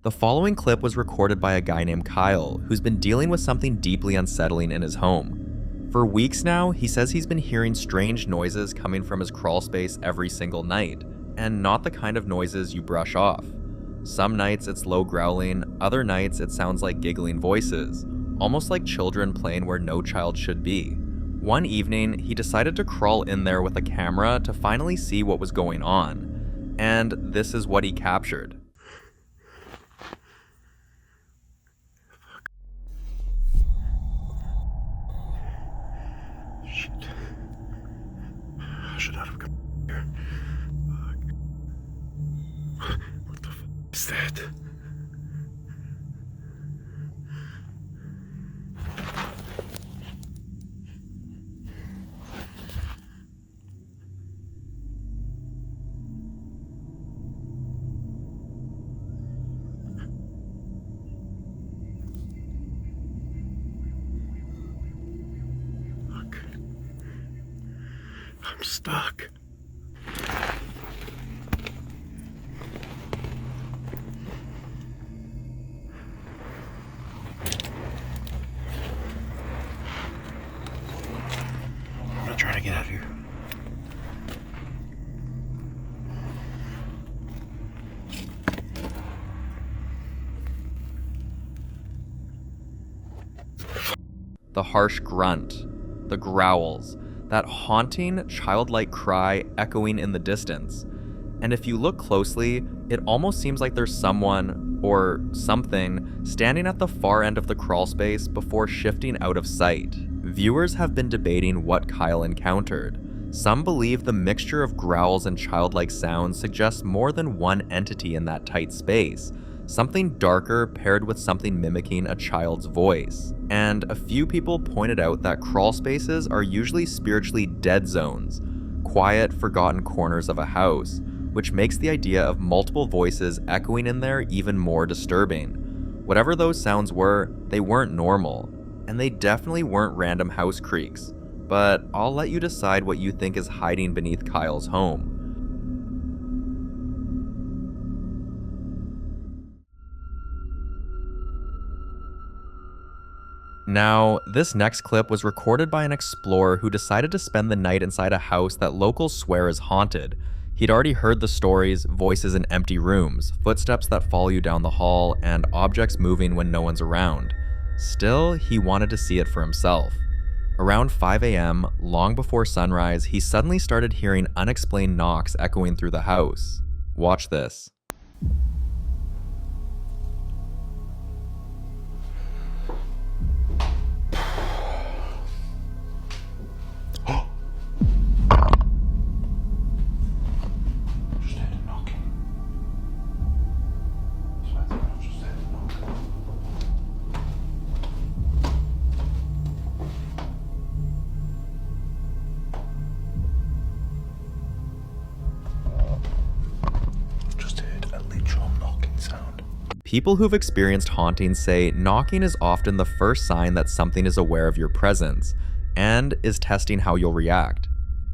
The following clip was recorded by a guy named Kyle, who's been dealing with something deeply unsettling in his home. For weeks now, he says he's been hearing strange noises coming from his crawl space every single night, and not the kind of noises you brush off. Some nights it's low growling, other nights it sounds like giggling voices, almost like children playing where no child should be. One evening, he decided to crawl in there with a camera to finally see what was going on, and this is what he captured. I should not have come here. What the f is that? Look. I'm stuck. I'm not trying to get out of here. The harsh grunt, the growls, that haunting, childlike cry echoing in the distance. And if you look closely, it almost seems like there's someone, or something, standing at the far end of the crawl space before shifting out of sight. Viewers have been debating what Kyle encountered. Some believe the mixture of growls and childlike sounds suggests more than one entity in that tight space, something darker paired with something mimicking a child's voice. And a few people pointed out that crawl spaces are usually spiritually dead zones, quiet, forgotten corners of a house, which makes the idea of multiple voices echoing in there even more disturbing. Whatever those sounds were, they weren't normal, and they definitely weren't random house creaks. But I'll let you decide what you think is hiding beneath Kyle's home. Now, this next clip was recorded by an explorer who decided to spend the night inside a house that locals swear is haunted. He'd already heard the stories, voices in empty rooms, footsteps that follow you down the hall, and objects moving when no one's around. Still, he wanted to see it for himself. Around 5 a.m., long before sunrise, he suddenly started hearing unexplained knocks echoing through the house. Watch this. People who've experienced hauntings say knocking is often the first sign that something is aware of your presence and is testing how you'll react.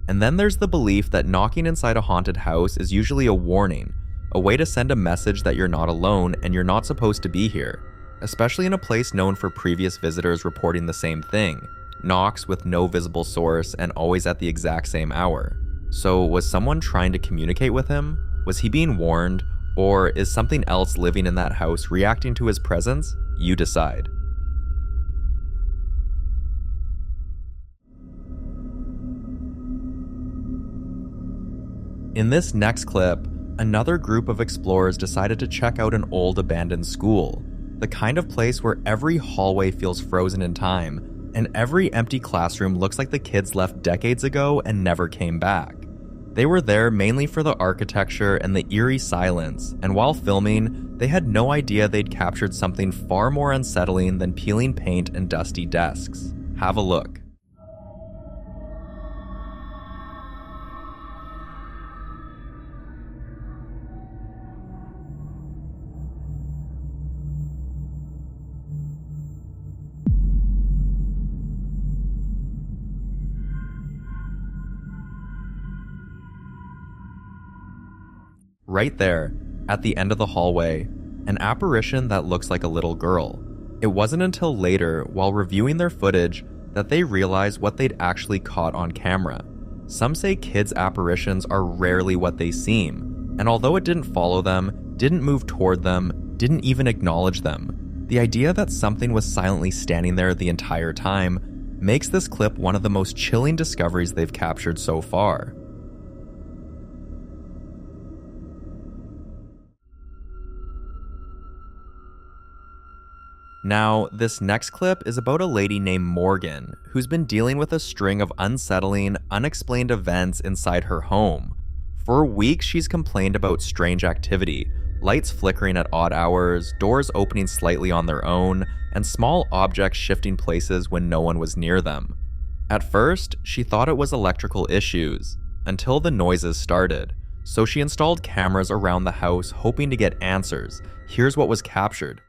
And then there's the belief that knocking inside a haunted house is usually a warning, a way to send a message that you're not alone and you're not supposed to be here, especially in a place known for previous visitors reporting the same thing, knocks with no visible source and always at the exact same hour. So was someone trying to communicate with him? Was he being warned? Or is something else living in that house reacting to his presence? You decide. In this next clip, another group of explorers decided to check out an old abandoned school, the kind of place where every hallway feels frozen in time, and every empty classroom looks like the kids left decades ago and never came back. They were there mainly for the architecture and the eerie silence, and while filming, they had no idea they'd captured something far more unsettling than peeling paint and dusty desks. Have a look. Right there, at the end of the hallway, an apparition that looks like a little girl. It wasn't until later, while reviewing their footage, that they realized what they'd actually caught on camera. Some say kids' apparitions are rarely what they seem, and although it didn't follow them, didn't move toward them, didn't even acknowledge them, the idea that something was silently standing there the entire time makes this clip one of the most chilling discoveries they've captured so far. Now, this next clip is about a lady named Morgan, who's been dealing with a string of unsettling, unexplained events inside her home. For weeks, she's complained about strange activity, lights flickering at odd hours, doors opening slightly on their own, and small objects shifting places when no one was near them. At first, she thought it was electrical issues, until the noises started. So she installed cameras around the house hoping to get answers. Here's what was captured.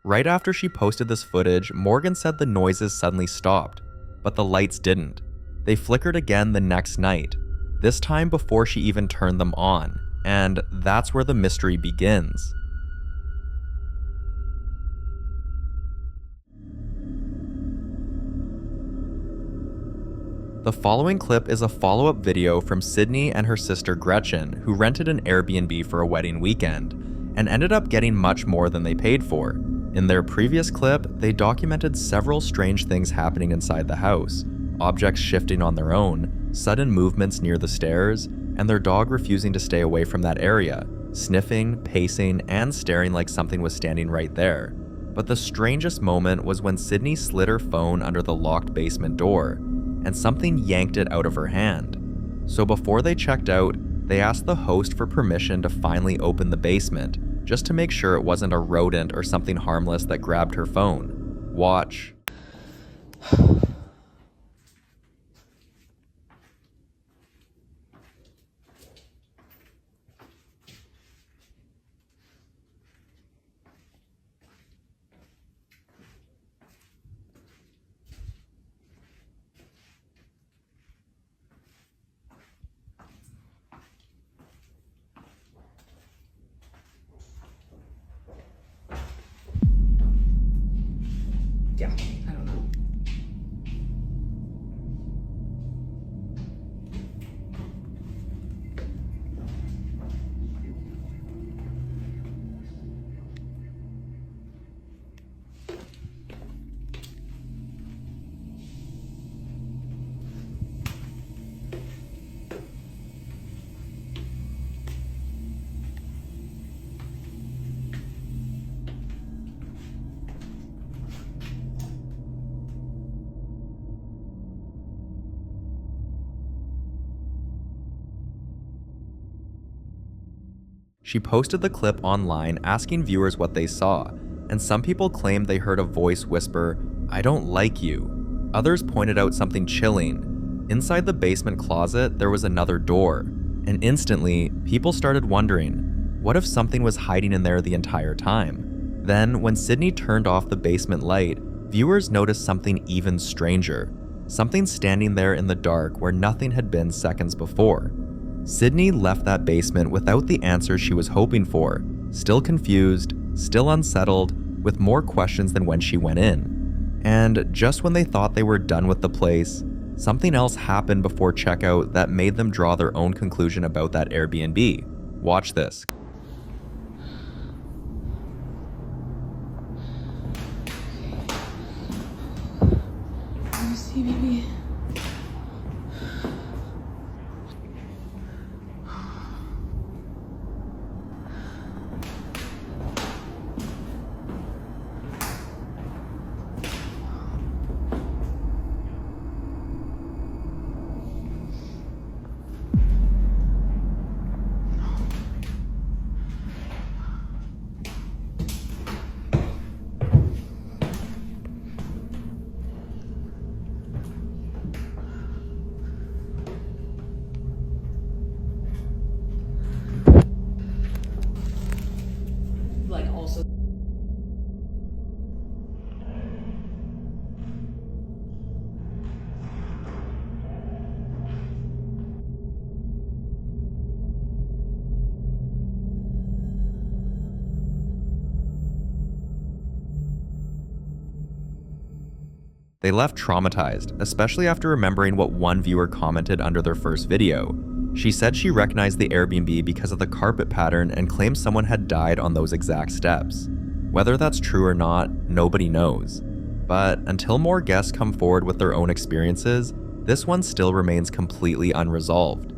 Right after she posted this footage, Morgan said the noises suddenly stopped, but the lights didn't. They flickered again the next night, this time before she even turned them on, and that's where the mystery begins. The following clip is a follow-up video from Sydney and her sister Gretchen, who rented an Airbnb for a wedding weekend, and ended up getting much more than they paid for. In their previous clip, they documented several strange things happening inside the house, objects shifting on their own, sudden movements near the stairs, and their dog refusing to stay away from that area, sniffing, pacing, and staring like something was standing right there. But the strangest moment was when Sydney slid her phone under the locked basement door, and something yanked it out of her hand. So before they checked out, they asked the host for permission to finally open the basement, just to make sure it wasn't a rodent or something harmless that grabbed her phone. Watch. Yeah, I don't know. She posted the clip online asking viewers what they saw, and some people claimed they heard a voice whisper, "I don't like you." Others pointed out something chilling. Inside the basement closet, there was another door, and instantly, people started wondering, what if something was hiding in there the entire time? Then, when Sydney turned off the basement light, viewers noticed something even stranger. Something standing there in the dark where nothing had been seconds before. Sydney left that basement without the answers she was hoping for, still confused, still unsettled, with more questions than when she went in. And just when they thought they were done with the place, something else happened before checkout that made them draw their own conclusion about that Airbnb. Watch this. Let me see, baby. They left traumatized, especially after remembering what one viewer commented under their first video. She said she recognized the Airbnb because of the carpet pattern and claimed someone had died on those exact steps. Whether that's true or not, nobody knows. But until more guests come forward with their own experiences, this one still remains completely unresolved.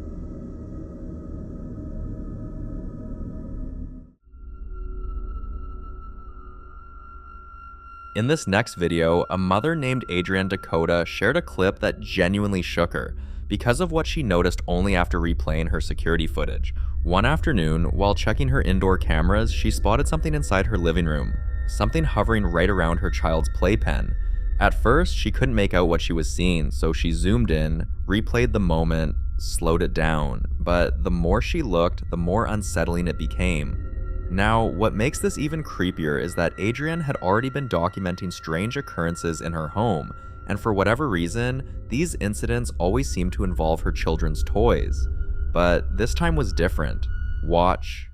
In this next video, a mother named Adrienne Dakota shared a clip that genuinely shook her because of what she noticed only after replaying her security footage. One afternoon, while checking her indoor cameras, she spotted something inside her living room, something hovering right around her child's playpen. At first, she couldn't make out what she was seeing, so she zoomed in, replayed the moment, slowed it down, but the more she looked, the more unsettling it became. Now, what makes this even creepier is that Adrienne had already been documenting strange occurrences in her home, and for whatever reason, these incidents always seemed to involve her children's toys. But this time was different. Watch.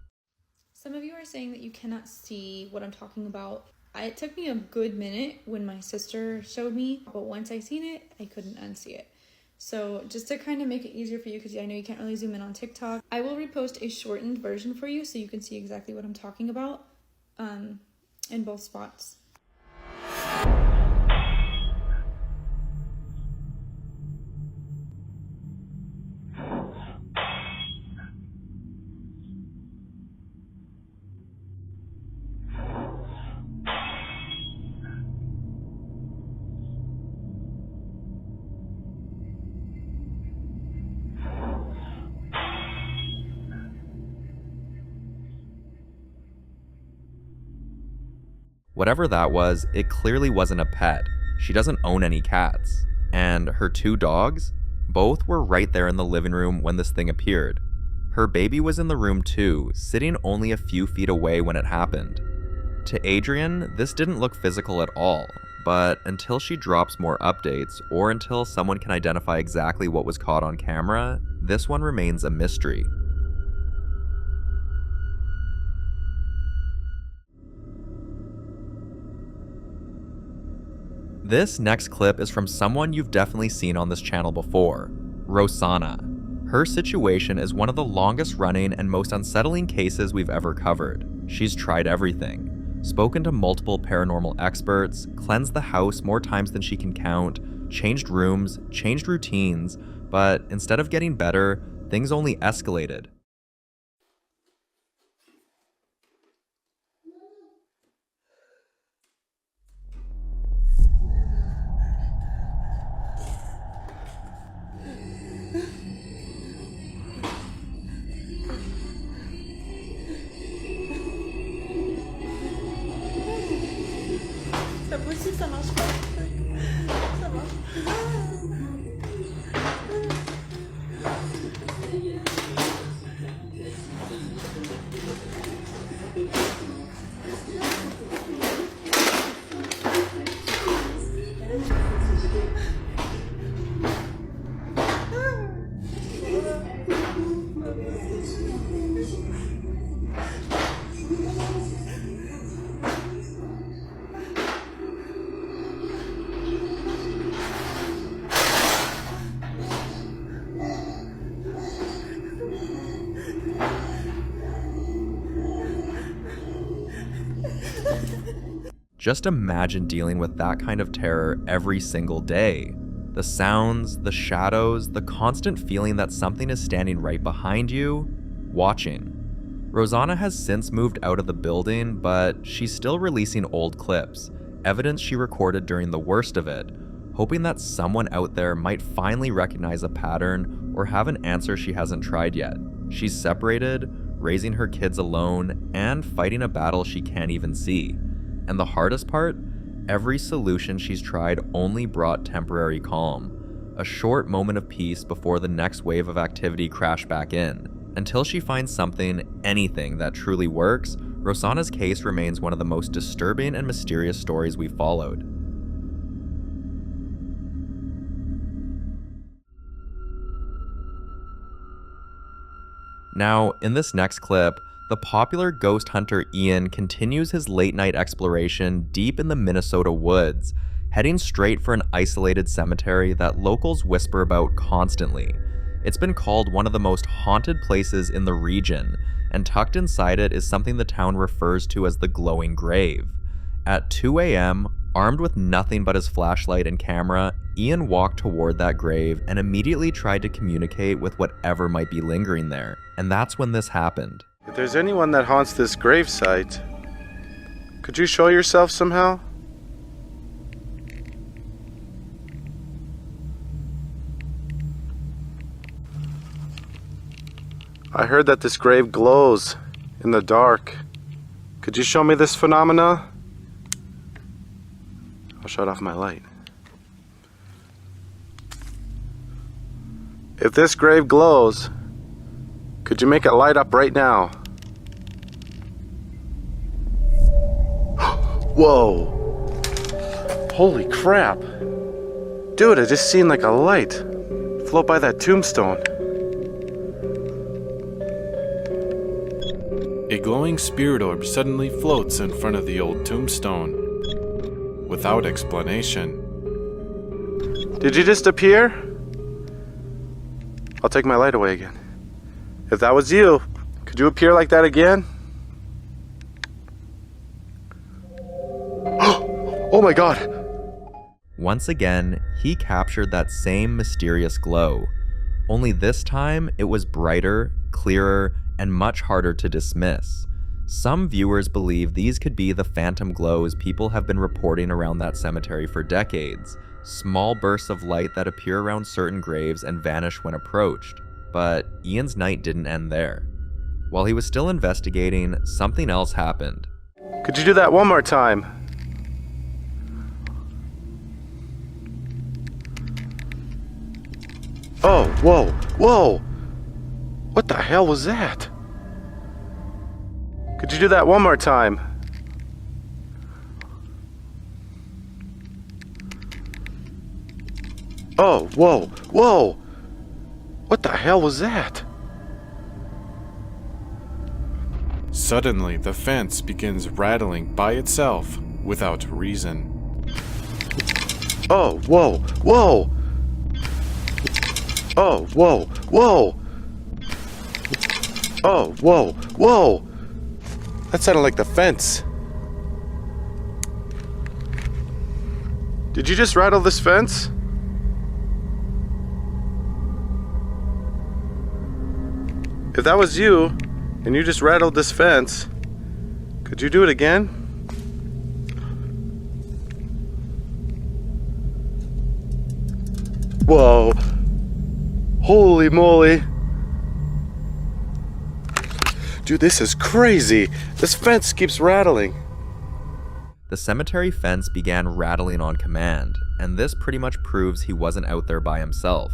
Some of you are saying that you cannot see what I'm talking about. It took me a good minute when my sister showed me, but once I seen it, I couldn't unsee it. So just to kind of make it easier for you, because I know you can't really zoom in on TikTok, I will repost a shortened version for you so you can see exactly what I'm talking about in both spots. Whatever that was, it clearly wasn't a pet. She doesn't own any cats. And her two dogs? Both were right there in the living room when this thing appeared. Her baby was in the room too, sitting only a few feet away when it happened. To Adrienne, this didn't look physical at all, but until she drops more updates, or until someone can identify exactly what was caught on camera, this one remains a mystery. This next clip is from someone you've definitely seen on this channel before, Rosanna. Her situation is one of the longest running and most unsettling cases we've ever covered. She's tried everything, spoken to multiple paranormal experts, cleansed the house more times than she can count, changed rooms, changed routines, but instead of getting better, things only escalated. Ça marche pas. Ça marche. Just imagine dealing with that kind of terror every single day. The sounds, the shadows, the constant feeling that something is standing right behind you, watching. Rosanna has since moved out of the building, but she's still releasing old clips, evidence she recorded during the worst of it, hoping that someone out there might finally recognize a pattern or have an answer she hasn't tried yet. She's separated, raising her kids alone, and fighting a battle she can't even see. And the hardest part? Every solution she's tried only brought temporary calm, a short moment of peace before the next wave of activity crashed back in. Until she finds something, anything that truly works, Rosanna's case remains one of the most disturbing and mysterious stories we've followed. Now, in this next clip, the popular ghost hunter Ian continues his late-night exploration deep in the Minnesota woods. heading straight for an isolated cemetery that locals whisper about constantly. It's been called one of the most haunted places in the region, and tucked inside it is something the town refers to as the glowing grave. At 2 a.m., armed with nothing but his flashlight and camera, Ian walked toward that grave and immediately tried to communicate with whatever might be lingering there. And that's when this happened. If there's anyone that haunts this gravesite, could you show yourself somehow? I heard that this grave glows in the dark. Could you show me this phenomena? I'll shut off my light. If this grave glows, could you make it light up right now? Whoa! Holy crap! Dude, I just seen like a light float by that tombstone. A glowing spirit orb suddenly floats in front of the old tombstone, without explanation. Did you just appear? I'll take my light away again. If that was you, could you appear like that again? Oh my god! Once again, he captured that same mysterious glow. Only this time, it was brighter, clearer, and much harder to dismiss. Some viewers believe these could be the phantom glows people have been reporting around that cemetery for decades. Small bursts of light that appear around certain graves and vanish when approached. But Ian's night didn't end there. While he was still investigating, something else happened. Could you do that one more time? Oh, whoa, whoa! What the hell was that? Could you do that one more time? Oh, whoa, whoa! What the hell was that? Suddenly, the fence begins rattling by itself without reason. Oh, whoa, whoa! Oh, whoa, whoa! Oh, whoa, whoa! That sounded like the fence. Did you just rattle this fence? If that was you, and you just rattled this fence, could you do it again? Whoa. Holy moly. Dude, this is crazy. This fence keeps rattling. The cemetery fence began rattling on command, and this pretty much proves he wasn't out there by himself.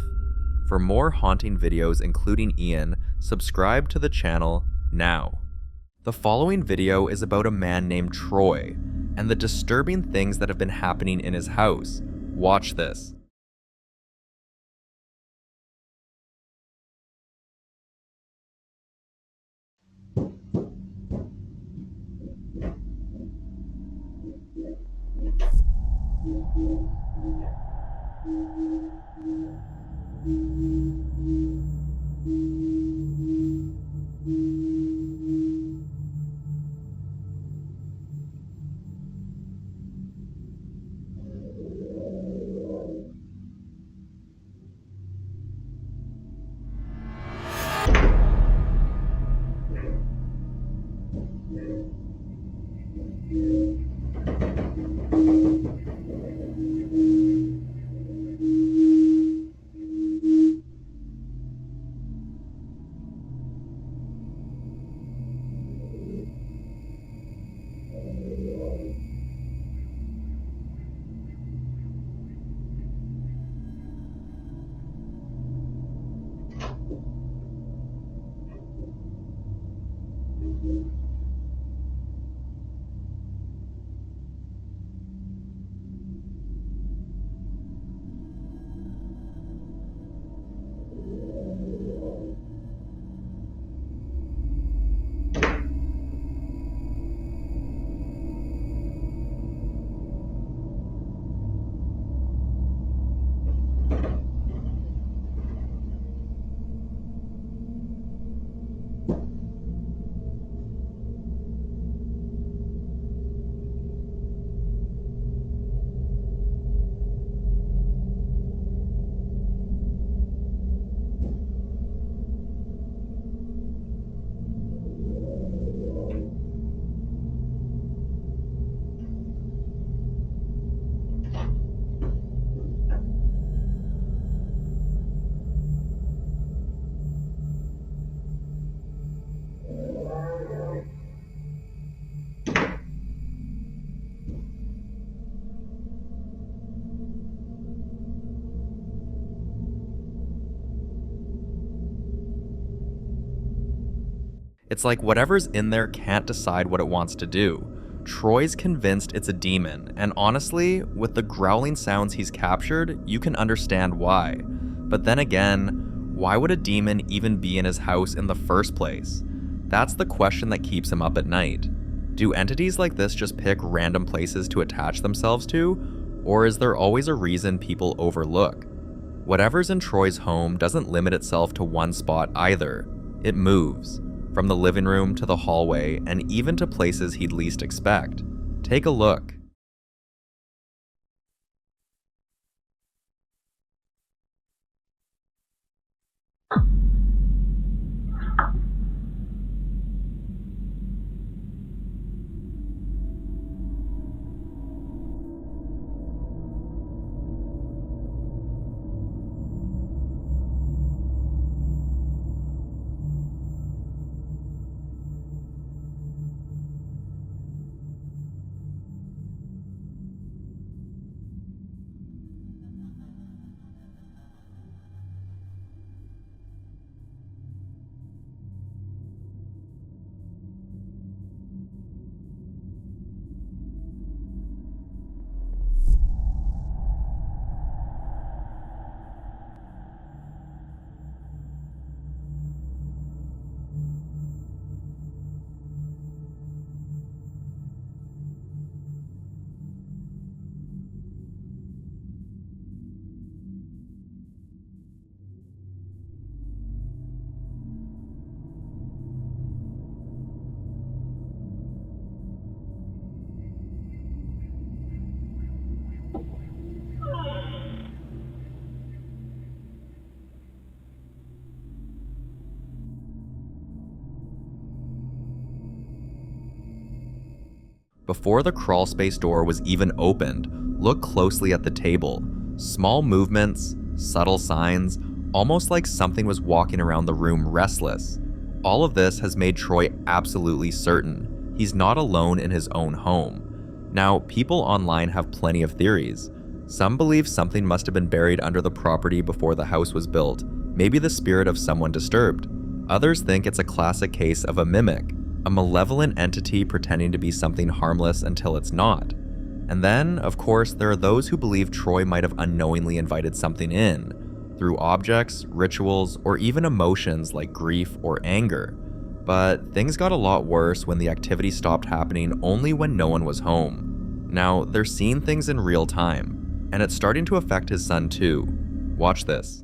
For more haunting videos including Ian, subscribe to the channel now. The following video is about a man named Troy, and the disturbing things that have been happening in his house. Watch this. It's like whatever's in there can't decide what it wants to do. Troy's convinced it's a demon, and honestly, with the growling sounds he's captured, you can understand why. But then again, why would a demon even be in his house in the first place? That's the question that keeps him up at night. Do entities like this just pick random places to attach themselves to? Or is there always a reason people overlook? Whatever's in Troy's home doesn't limit itself to one spot either. It moves, from the living room to the hallway and even to places he'd least expect. Take a look. Before the crawlspace door was even opened, look closely at the table. Small movements, subtle signs, almost like something was walking around the room restless. All of this has made Troy absolutely certain he's not alone in his own home. Now, people online have plenty of theories. Some believe something must have been buried under the property before the house was built, maybe the spirit of someone disturbed. Others think it's a classic case of a mimic, a malevolent entity pretending to be something harmless until it's not. And then, of course, there are those who believe Troy might have unknowingly invited something in, through objects, rituals, or even emotions like grief or anger. But things got a lot worse when the activity stopped happening only when no one was home. Now, they're seeing things in real time, and it's starting to affect his son too. Watch this.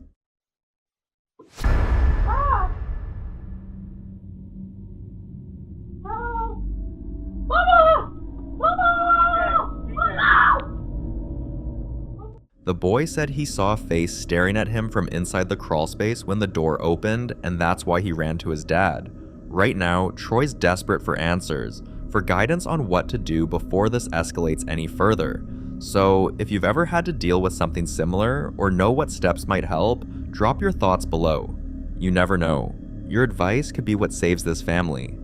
The boy said he saw a face staring at him from inside the crawlspace when the door opened, and that's why he ran to his dad. Right now, Troy's desperate for answers, for guidance on what to do before this escalates any further. So, if you've ever had to deal with something similar, or know what steps might help, drop your thoughts below. You never know. Your advice could be what saves this family.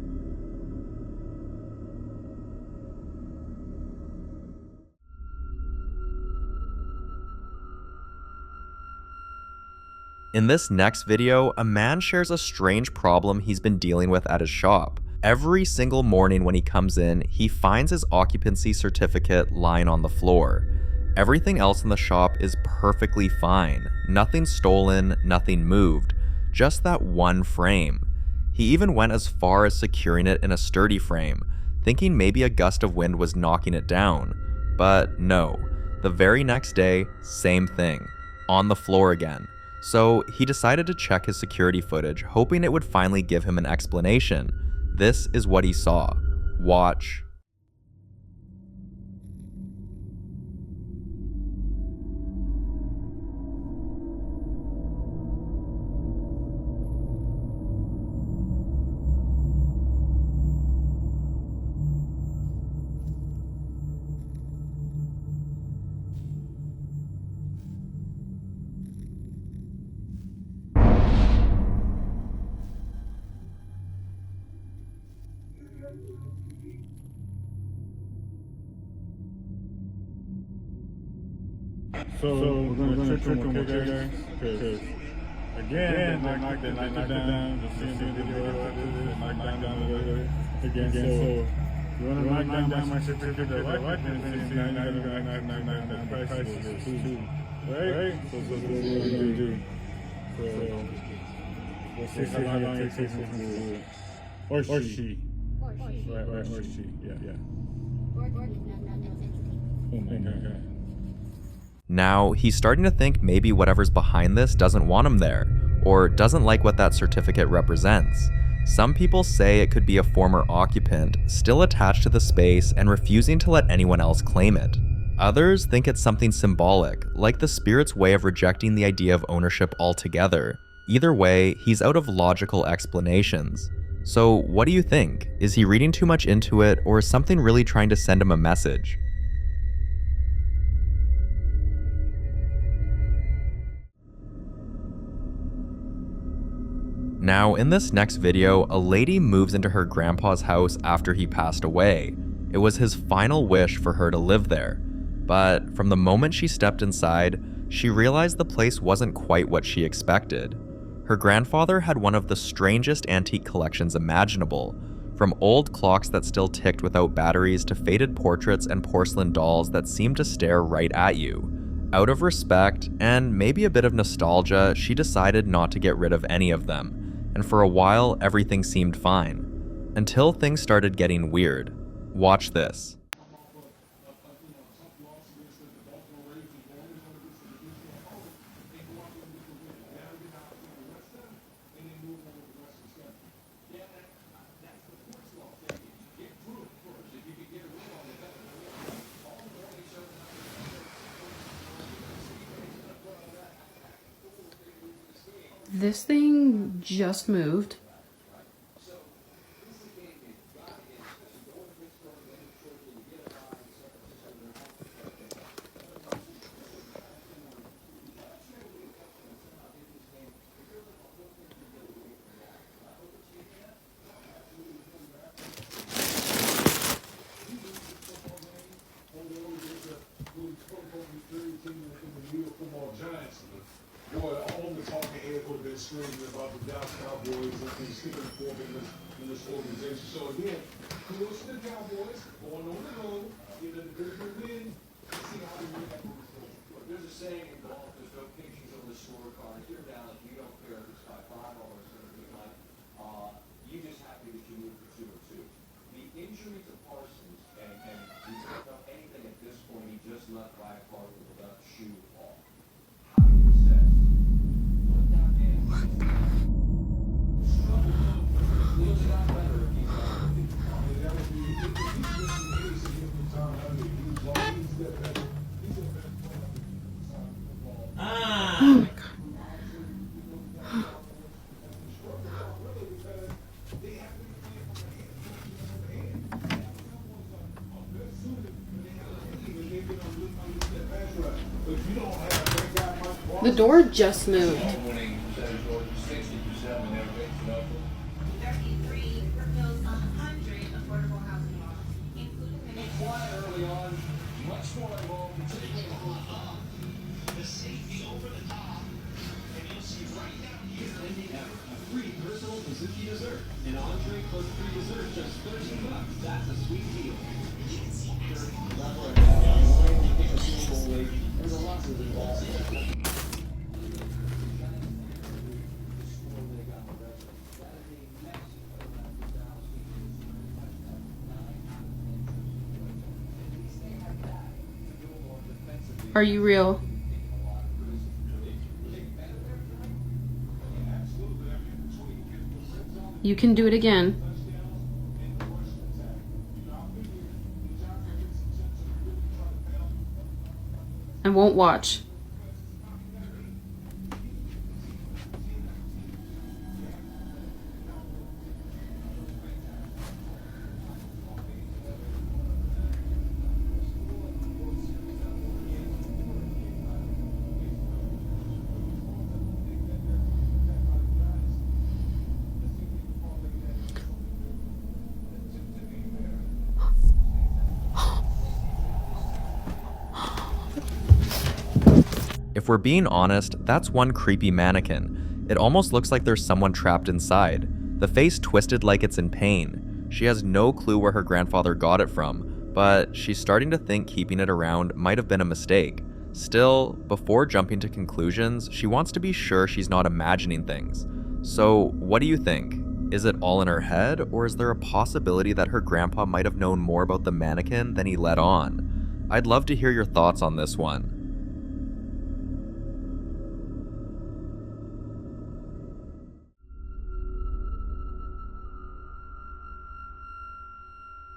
In this next video, a man shares a strange problem he's been dealing with at his shop. Every single morning when he comes in, he finds his occupancy certificate lying on the floor. Everything else in the shop is perfectly fine. Nothing stolen, nothing moved. Just that one frame. He even went as far as securing it in a sturdy frame, thinking maybe a gust of wind was knocking it down. But no. The very next day, same thing. On the floor again. So he decided to check his security footage, hoping it would finally give him an explanation. This is what he saw. Watch. So we're gonna trick him, okay, guys? Because Again, they knocked it down. Just seeing the video after this, they knocked down the again. So you want to knock down my certificate of occupancy, now you're going to knock down the price of this too. Right? So that's what we're going to do. So we'll see how long it takes us to do it. Or she. Right, or she. Yeah. Oh my God. Now, he's starting to think maybe whatever's behind this doesn't want him there, or doesn't like what that certificate represents. Some people say it could be a former occupant, still attached to the space and refusing to let anyone else claim it. Others think it's something symbolic, like the spirit's way of rejecting the idea of ownership altogether. Either way, he's out of logical explanations. So what do you think? Is he reading too much into it, or is something really trying to send him a message? Now, in this next video, a lady moves into her grandpa's house after he passed away. It was his final wish for her to live there. But from the moment she stepped inside, she realized the place wasn't quite what she expected. Her grandfather had one of the strangest antique collections imaginable, from old clocks that still ticked without batteries to faded portraits and porcelain dolls that seemed to stare right at you. Out of respect, and maybe a bit of nostalgia, she decided not to get rid of any of them. And for a while, everything seemed fine. Until things started getting weird. Watch this. This thing just moved. Boy, all the talking heads would have been screaming about the Dallas Cowboys and sticking forth in this organization. So again, kudos to the Cowboys going on the road, getting a good win. Let's see how they react. There's a saying in golf: there's no pictures on the scorecard. If you're down, you don't care if it's by $5 or something like. You just happy that you moved for 2 or 2. The injury to Parsons, and we don't know anything at this point. He just left by a car with a left shoe off. How do you assess what that is? Feels a lot better if he's not. That would be if he's missing any significant time. I mean, he's that better. He's a better player. Oh my God. The door just moved. The safety over the top, and you'll see right down here. A free personal Suzuki dessert, an entree plus 3 desserts, just $13. That's a sweet deal. There's a lot of involved. Are you real? You can do it again. I won't watch. If we're being honest, that's one creepy mannequin. It almost looks like there's someone trapped inside, the face twisted like it's in pain. She has no clue where her grandfather got it from, but she's starting to think keeping it around might have been a mistake. Still, before jumping to conclusions, she wants to be sure she's not imagining things. So, what do you think? Is it all in her head, or is there a possibility that her grandpa might have known more about the mannequin than he let on? I'd love to hear your thoughts on this one.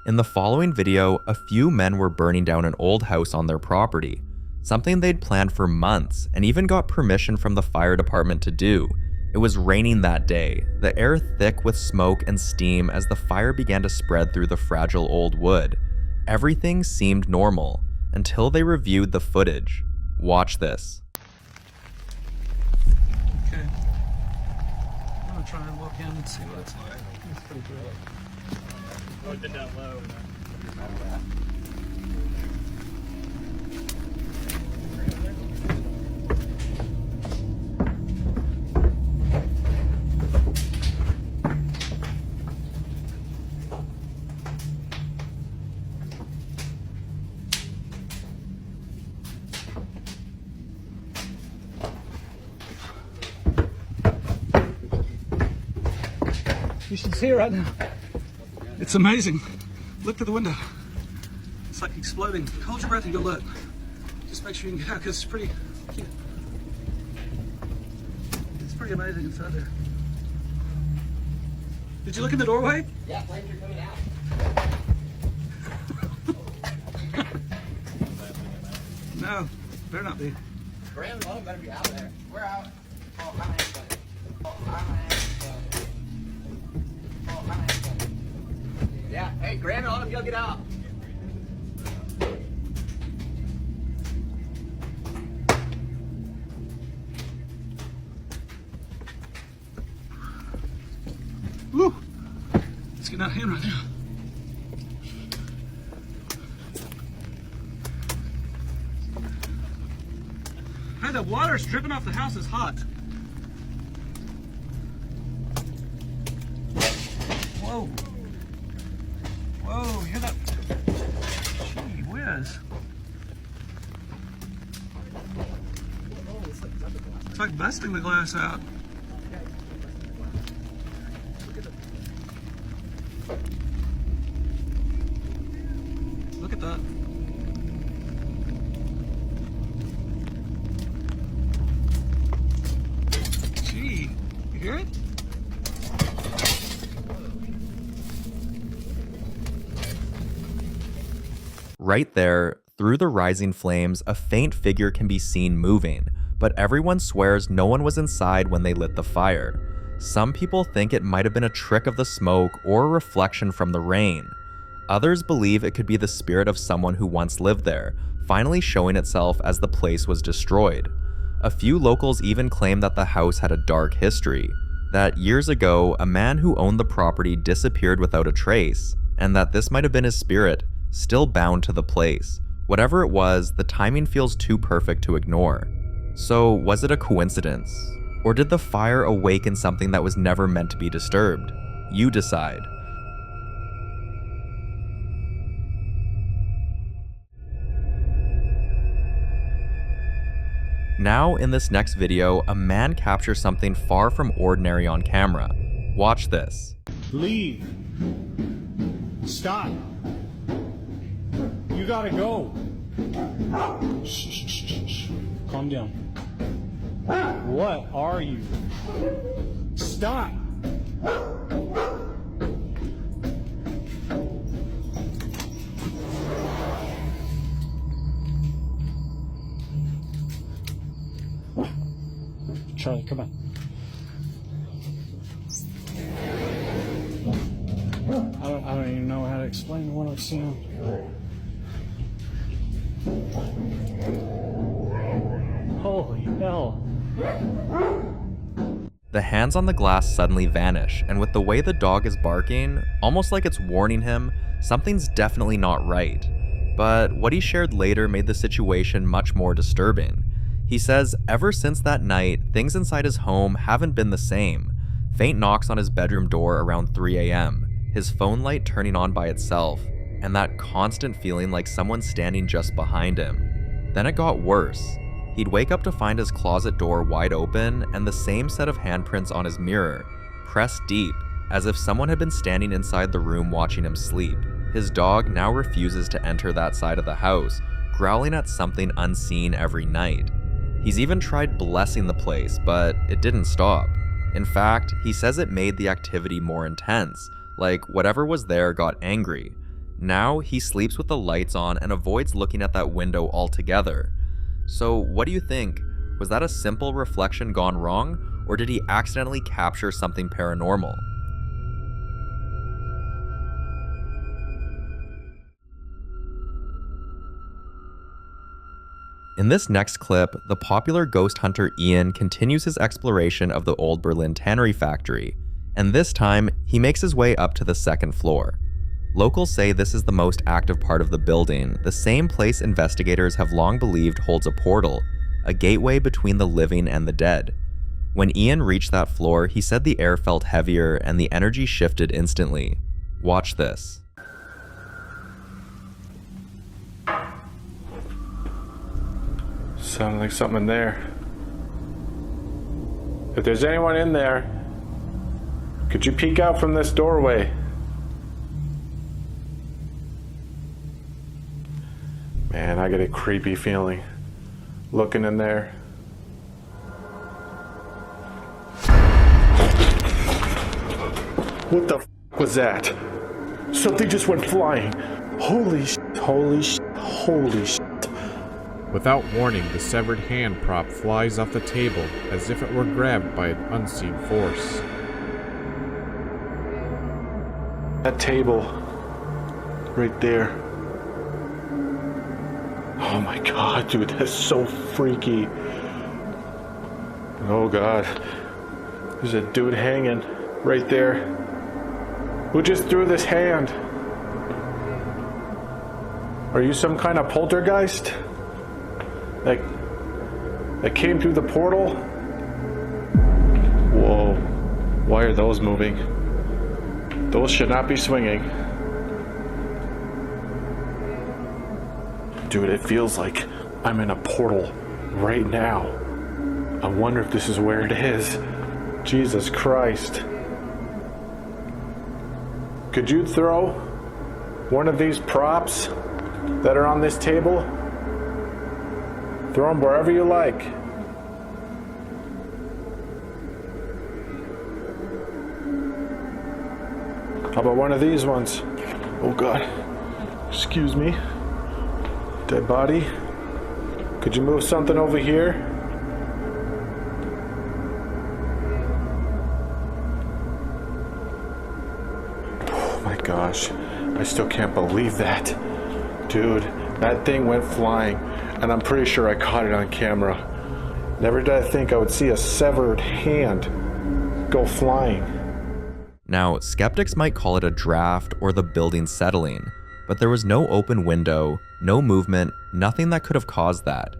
In the following video, a few men were burning down an old house on their property, something they'd planned for months and even got permission from the fire department to do. It was raining that day, the air thick with smoke and steam as the fire began to spread through the fragile old wood. Everything seemed normal until they reviewed the footage. Watch this. Okay. I'm gonna try and walk in and see what it's like. It's pretty good. Oh, it down low. You should see it right now. It's amazing. Look through the window. It's like exploding. Hold your breath and go look. Just make sure you can get out because it's pretty cute. It's pretty amazing inside there. Did you look in the doorway? Yeah, flames are coming out. No, better not be. Graham and Logan better be out there. We're out. Oh, I'm an expert. Oh, I'm an expert. Oh, I'm an expert. Yeah, hey, Graham and Logan, y'all get out. Woo! It's getting out of hand right now. Hey, the water's dripping off the house is hot. Whoa. Whoa, you hear that? Gee whiz. It's like busting the glass out. Look at that. Gee, you hear it? Right there, through the rising flames, a faint figure can be seen moving, but everyone swears no one was inside when they lit the fire. Some people think it might have been a trick of the smoke or a reflection from the rain. Others believe it could be the spirit of someone who once lived there, finally showing itself as the place was destroyed. A few locals even claim that the house had a dark history, that years ago a man who owned the property disappeared without a trace, and that this might have been his spirit, still bound to the place. Whatever it was, the timing feels too perfect to ignore. So was it a coincidence? Or did the fire awaken something that was never meant to be disturbed? You decide. Now, in this next video, a man captures something far from ordinary on camera. Watch this. Leave. Stop. You gotta go. Shh, shh, shh, shh. Calm down. What are you? Stop. Charlie, come on. I don't even know how to explain what I've seen. Holy hell. The hands on the glass suddenly vanish, and with the way the dog is barking, almost like it's warning him, something's definitely not right. But what he shared later made the situation much more disturbing. He says ever since that night, things inside his home haven't been the same. Faint knocks on his bedroom door around 3 a.m., his phone light turning on by itself, and that constant feeling like someone's standing just behind him. Then it got worse. He'd wake up to find his closet door wide open and the same set of handprints on his mirror, pressed deep, as if someone had been standing inside the room watching him sleep. His dog now refuses to enter that side of the house, growling at something unseen every night. He's even tried blessing the place, but it didn't stop. In fact, he says it made the activity more intense, like whatever was there got angry. Now he sleeps with the lights on and avoids looking at that window altogether. So what do you think? Was that a simple reflection gone wrong, or did he accidentally capture something paranormal? In this next clip, the popular ghost hunter Ian continues his exploration of the old Berlin tannery factory, and this time, he makes his way up to the second floor. Locals say this is the most active part of the building, the same place investigators have long believed holds a portal, a gateway between the living and the dead. When Ian reached that floor, he said the air felt heavier and the energy shifted instantly. Watch this. Sounded like something in there. If there's anyone in there, could you peek out from this doorway? Man, I get a creepy feeling looking in there. What the f was that? Something just went flying. Holy sh! Holy sh! Holy sh! Without warning, the severed hand prop flies off the table as if it were grabbed by an unseen force. That table, right there. Oh my god, dude, that's so freaky. Oh god, there's a dude hanging right there. Who just threw this hand? Are you some kind of poltergeist? That came through the portal? Whoa, why are those moving? Those should not be swinging. Dude, it feels like I'm in a portal right now. I wonder if this is where it is. Jesus Christ. Could you throw one of these props that are on this table? Throw them wherever you like. How about one of these ones? Oh God, excuse me. Dead body. Could you move something over here? Oh my gosh, I still can't believe that. Dude, that thing went flying, and I'm pretty sure I caught it on camera. Never did I think I would see a severed hand go flying. Now, skeptics might call it a draft or the building settling, but there was no open window, no movement, nothing that could have caused that.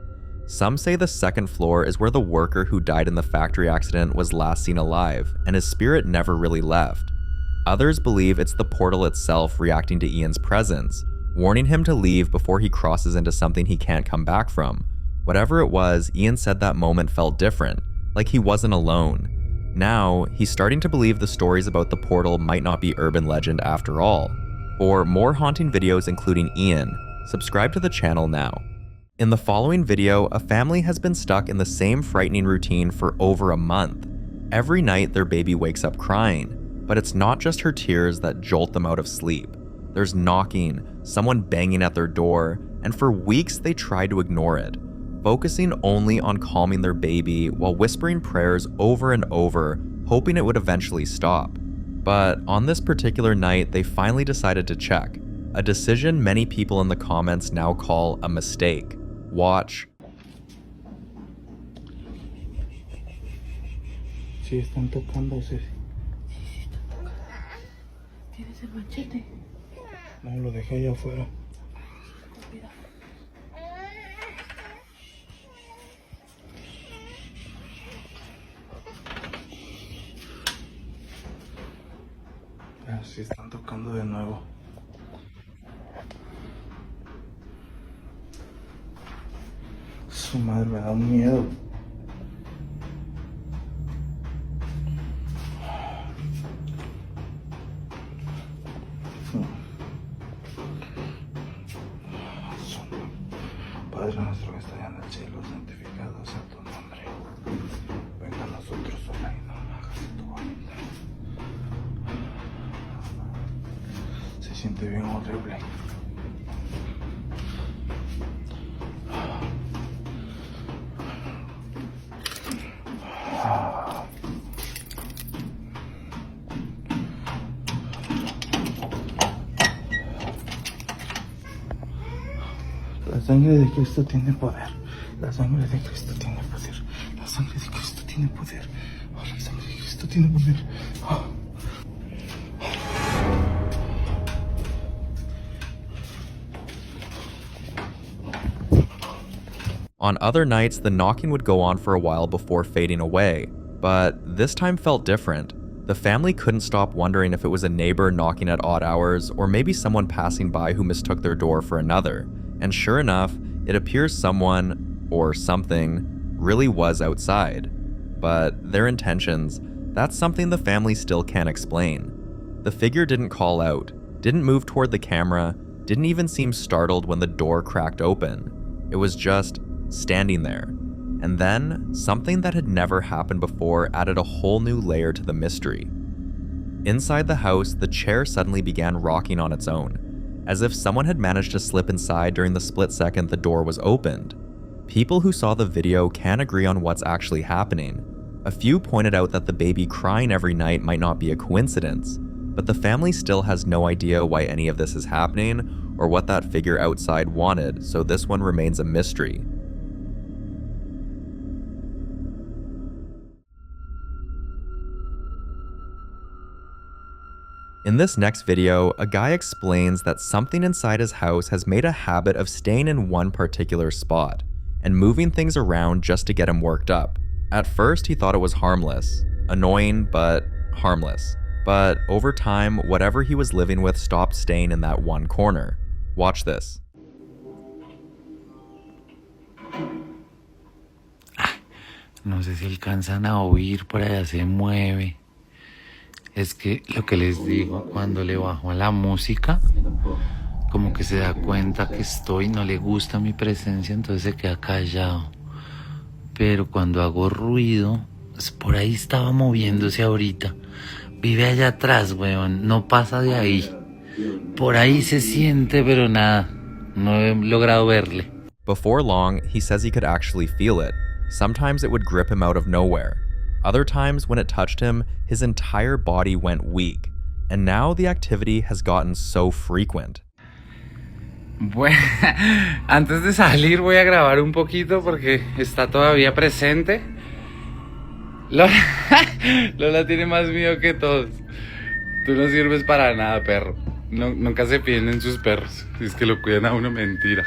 Some say the second floor is where the worker who died in the factory accident was last seen alive, and his spirit never really left. Others believe it's the portal itself reacting to Ian's presence, warning him to leave before he crosses into something he can't come back from. Whatever it was, Ian said that moment felt different, like he wasn't alone. Now, he's starting to believe the stories about the portal might not be urban legend after all. For more haunting videos including Ian, subscribe to the channel now. In the following video, a family has been stuck in the same frightening routine for over a month. Every night their baby wakes up crying, but it's not just her tears that jolt them out of sleep. There's knocking, someone banging at their door, and for weeks they try to ignore it, focusing only on calming their baby while whispering prayers over and over, hoping it would eventually stop. But on this particular night, they finally decided to check, a decision many people in the comments now call a mistake. Watch. Sí, están tocándose. ¿Tienes el machete? No, lo dejé allá afuera. Sí están tocando de nuevo. Su madre, me da un miedo. Padre nuestro que estás en el cielo, santificado sea tu nombre. Venga a nosotros tu reino, hágase tu voluntad. Se siente bien horrible. La sangre de Cristo tiene poder. La sangre de Cristo tiene poder. La sangre de Cristo tiene poder. Oh, la sangre de Cristo tiene poder. Oh. On other nights, the knocking would go on for a while before fading away, but this time felt different. The family couldn't stop wondering if it was a neighbor knocking at odd hours or maybe someone passing by who mistook their door for another. And sure enough, it appears someone, or something, really was outside. But their intentions, that's something the family still can't explain. The figure didn't call out, didn't move toward the camera, didn't even seem startled when the door cracked open. It was just standing there. And then, something that had never happened before added a whole new layer to the mystery. Inside the house, the chair suddenly began rocking on its own, as if someone had managed to slip inside during the split second the door was opened. People who saw the video can't agree on what's actually happening. A few pointed out that the baby crying every night might not be a coincidence, but the family still has no idea why any of this is happening or what that figure outside wanted, so this one remains a mystery. In this next video, a guy explains that something inside his house has made a habit of staying in one particular spot and moving things around just to get him worked up. At first, he thought it was harmless. Annoying, but harmless. But over time, whatever he was living with stopped staying in that one corner. Watch this. No sé si alcanzan a oír, por allá se mueve. Es que lo que les digo, cuando le bajo a la música, como que se da cuenta que estoy, no le gusta mi presencia, entonces se queda callado. Pero cuando hago ruido, por ahí estaba moviéndose ahorita. Vive allá atrás, weón, no pasa de ahí. Por ahí se siente, pero nada, no he logrado verle. Before long, he says he could actually feel it. Sometimes it would grip him out of nowhere. Other times, when it touched him, his entire body went weak. And now the activity has gotten so frequent. Bueno, antes de salir voy a grabar un poquito porque está todavía presente. Lola tiene más miedo que todos. Tú no sirves para nada, perro. Nunca se pierden sus perros. Si es que lo cuidan a uno, mentira.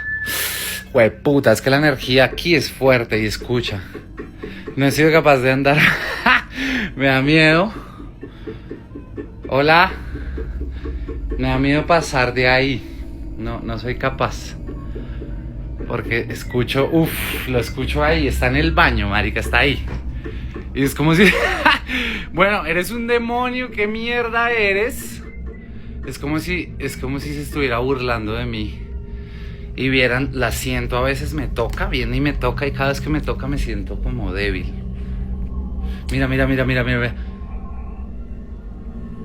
Puta, es que la energía aquí es fuerte y escucha. No he sido capaz de andar. Me da miedo. Hola. Me da miedo pasar de ahí. No soy capaz. Porque escucho, lo escucho ahí. Está en el baño, marica, está ahí. Y es como si... Bueno, eres un demonio, ¿qué mierda eres? Es como si se estuviera burlando de mí. Y vieran, la siento, a veces me toca, viene y me toca, y cada vez que me toca me siento como débil. Mira.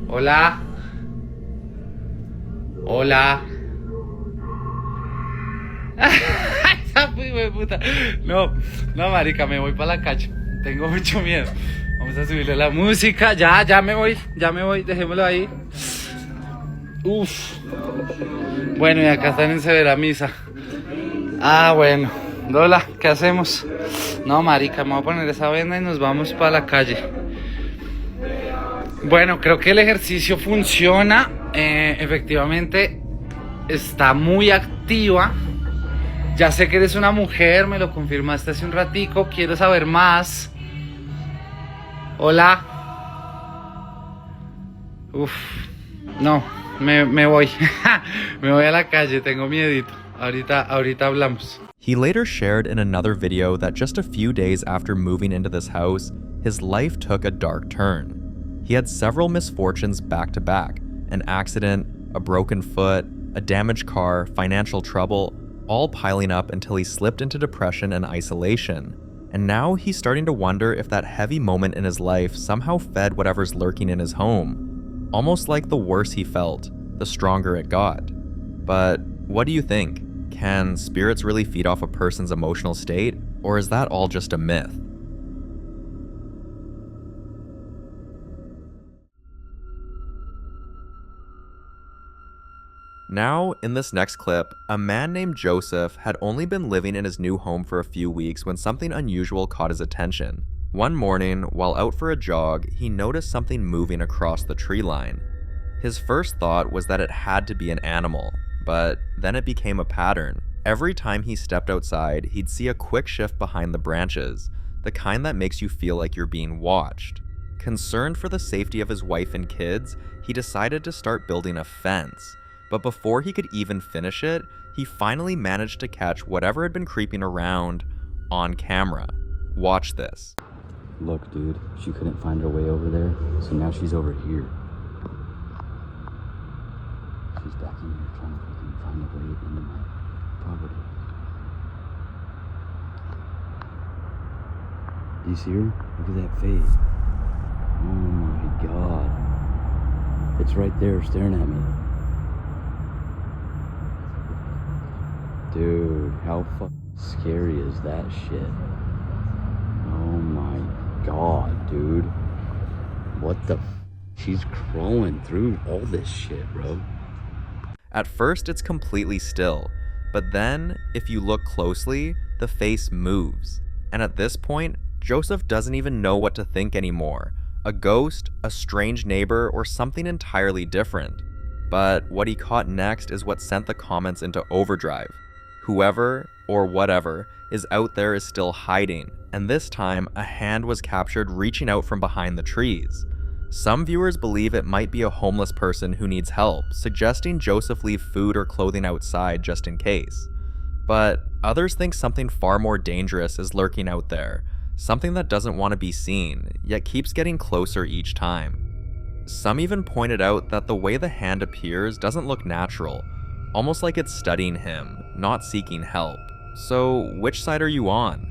Hola. Puta. No, marica, me voy para la calle. Tengo mucho miedo. Vamos a subirle la música. Ya me voy, dejémoslo ahí. Bueno, y acá están en severa misa. Bueno. Lola, ¿qué hacemos? No, marica, me voy a poner esa venda y nos vamos para la calle. Bueno, creo que el ejercicio funciona. Efectivamente, está muy activa. Ya sé que eres una mujer, me lo confirmaste hace un ratico. Quiero saber más. Hola. No, me voy. Me voy a la calle, tengo miedito. Ahorita hablamos. He later shared in another video that just a few days after moving into this house, his life took a dark turn. He had several misfortunes back to back: an accident, a broken foot, a damaged car, financial trouble, all piling up until he slipped into depression and isolation. And now he's starting to wonder if that heavy moment in his life somehow fed whatever's lurking in his home. Almost like the worse he felt, the stronger it got. But what do you think? Can spirits really feed off a person's emotional state, or is that all just a myth? Now, in this next clip, a man named Joseph had only been living in his new home for a few weeks when something unusual caught his attention. One morning, while out for a jog, he noticed something moving across the tree line. His first thought was that it had to be an animal, but then it became a pattern. Every time he stepped outside, he'd see a quick shift behind the branches, the kind that makes you feel like you're being watched. Concerned for the safety of his wife and kids, he decided to start building a fence. But before he could even finish it, he finally managed to catch whatever had been creeping around on camera. Watch this. Look, dude, she couldn't find her way over there, so now she's over here. She's back in here trying to fucking find a way into my property. Do you see her? Look at that face. Oh my god. It's right there staring at me. Dude, how fucking scary is that shit? Oh my god, dude. What the She's crawling through all this shit, bro. At first, it's completely still, but then, if you look closely, the face moves. And at this point, Joseph doesn't even know what to think anymore. A ghost, a strange neighbor, or something entirely different. But what he caught next is what sent the comments into overdrive. Whoever, or whatever, is out there is still hiding, and this time, a hand was captured reaching out from behind the trees. Some viewers believe it might be a homeless person who needs help, suggesting Joseph leave food or clothing outside just in case. But others think something far more dangerous is lurking out there, something that doesn't want to be seen, yet keeps getting closer each time. Some even pointed out that the way the hand appears doesn't look natural, almost like it's studying him, not seeking help. So, which side are you on?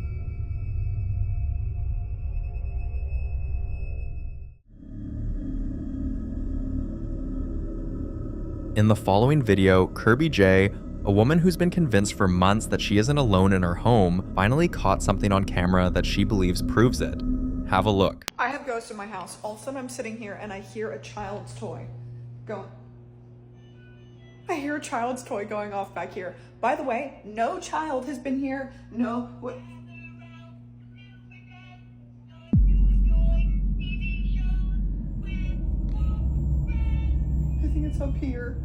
In the following video, Kirby J, a woman who's been convinced for months that she isn't alone in her home, finally caught something on camera that she believes proves it. Have a look. I have ghosts in my house. All of a sudden I'm sitting here and I hear a child's toy going. I hear a child's toy going off back here. By the way, no child has been here. No. What? I think it's up here.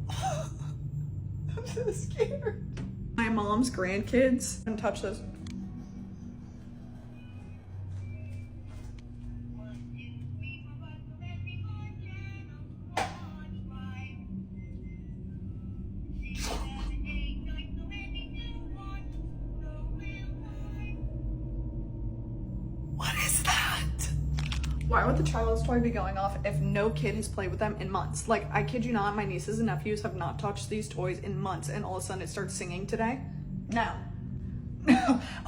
I'm so scared. My mom's grandkids. Don't touch those. Why would the child's toy be going off if no kid has played with them in months? Like, I kid you not, my nieces and nephews have not touched these toys in months, and all of a sudden it starts singing today? No.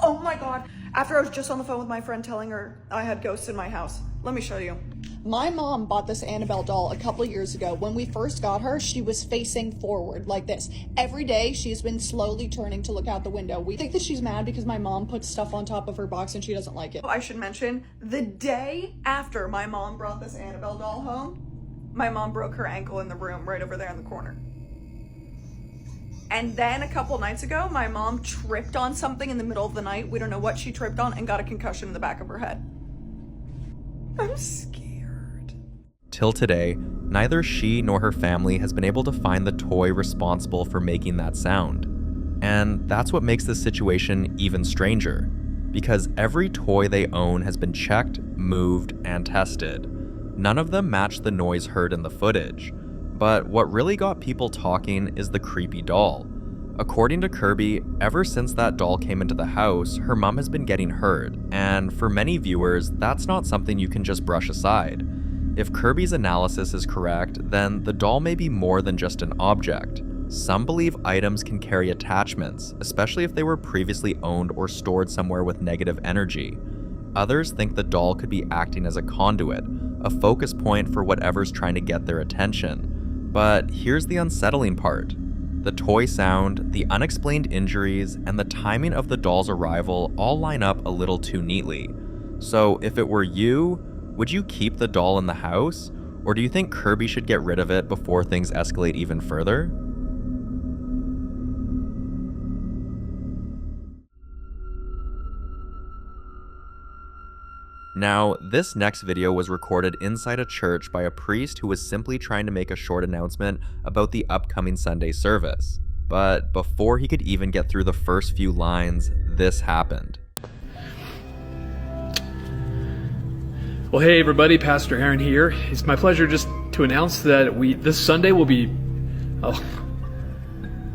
Oh my god. After I was just on the phone with my friend telling her I had ghosts in my house. Let me show you. My mom bought this Annabelle doll a couple of years ago. When we first got her, she was facing forward like this. Every day, she's been slowly turning to look out the window. We think that she's mad because my mom puts stuff on top of her box and she doesn't like it. I should mention, the day after my mom brought this Annabelle doll home, my mom broke her ankle in the room right over there in the corner. And then a couple nights ago, my mom tripped on something in the middle of the night. We don't know what she tripped on and got a concussion in the back of her head. I'm scared. Till today, neither she nor her family has been able to find the toy responsible for making that sound. And that's what makes this situation even stranger. because every toy they own has been checked, moved, and tested. None of them match the noise heard in the footage. But what really got people talking is the creepy doll. According to Kirby, ever since that doll came into the house, her mom has been getting hurt, and for many viewers, that's not something you can just brush aside. If Kirby's analysis is correct, then the doll may be more than just an object. Some believe items can carry attachments, especially if they were previously owned or stored somewhere with negative energy. Others think the doll could be acting as a conduit, a focus point for whatever's trying to get their attention. But here's the unsettling part. The toy sound, the unexplained injuries, and the timing of the doll's arrival all line up a little too neatly. So if it were you, would you keep the doll in the house? Or do you think Kirby should get rid of it before things escalate even further? Now, this next video was recorded inside a church by a priest who was simply trying to make a short announcement about the upcoming Sunday service. But before he could even get through the first few lines, this happened. Well, hey everybody, Pastor Aaron here. It's my pleasure just to announce that this Sunday will be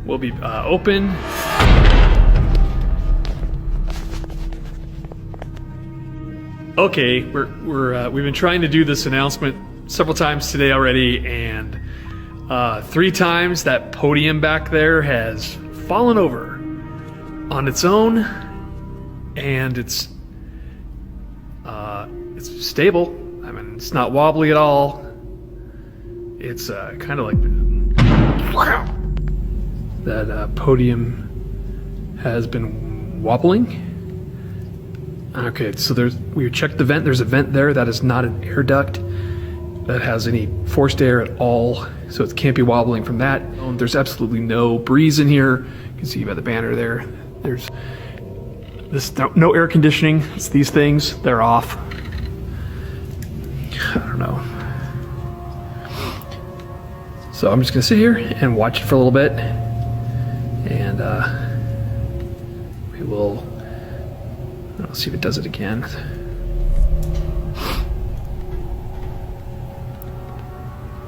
open. Okay, we've been trying to do this announcement several times today already, and 3 times that podium back there has fallen over on its own, and it's stable. I mean, it's not wobbly at all. It's kind of like that podium has been wobbling. Okay, so we checked the vent. There's a vent there that is not an air duct that has any forced air at all, so it can't be wobbling from that. There's absolutely no breeze in here. You can see by the banner there. There's no air conditioning. It's these things. They're off. I don't know. So I'm just gonna sit here and watch it for a little bit, and we will. I'll see if it does it again.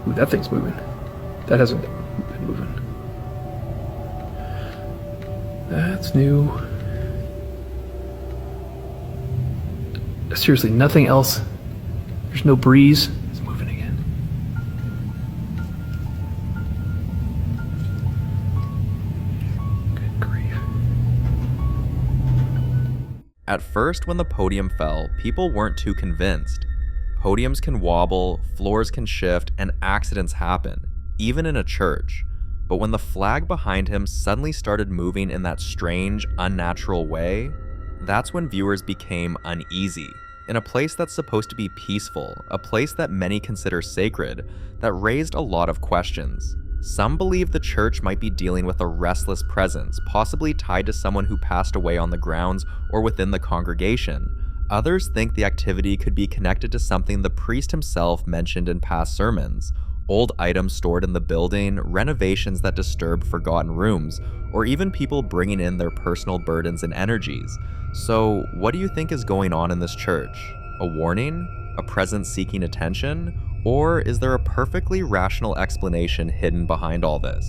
Ooh, that thing's moving. That hasn't been moving. That's new. Seriously, nothing else. There's no breeze. It's moving again. Good grief. At first, when the podium fell, people weren't too convinced. Podiums can wobble, floors can shift, and accidents happen, even in a church. But when the flag behind him suddenly started moving in that strange, unnatural way, that's when viewers became uneasy. In a place that's supposed to be peaceful, a place that many consider sacred, that raised a lot of questions. Some believe the church might be dealing with a restless presence, possibly tied to someone who passed away on the grounds or within the congregation. Others think the activity could be connected to something the priest himself mentioned in past sermons: old items stored in the building, renovations that disturb forgotten rooms, or even people bringing in their personal burdens and energies. So, what do you think is going on in this church? A warning? A presence seeking attention? Or is there a perfectly rational explanation hidden behind all this?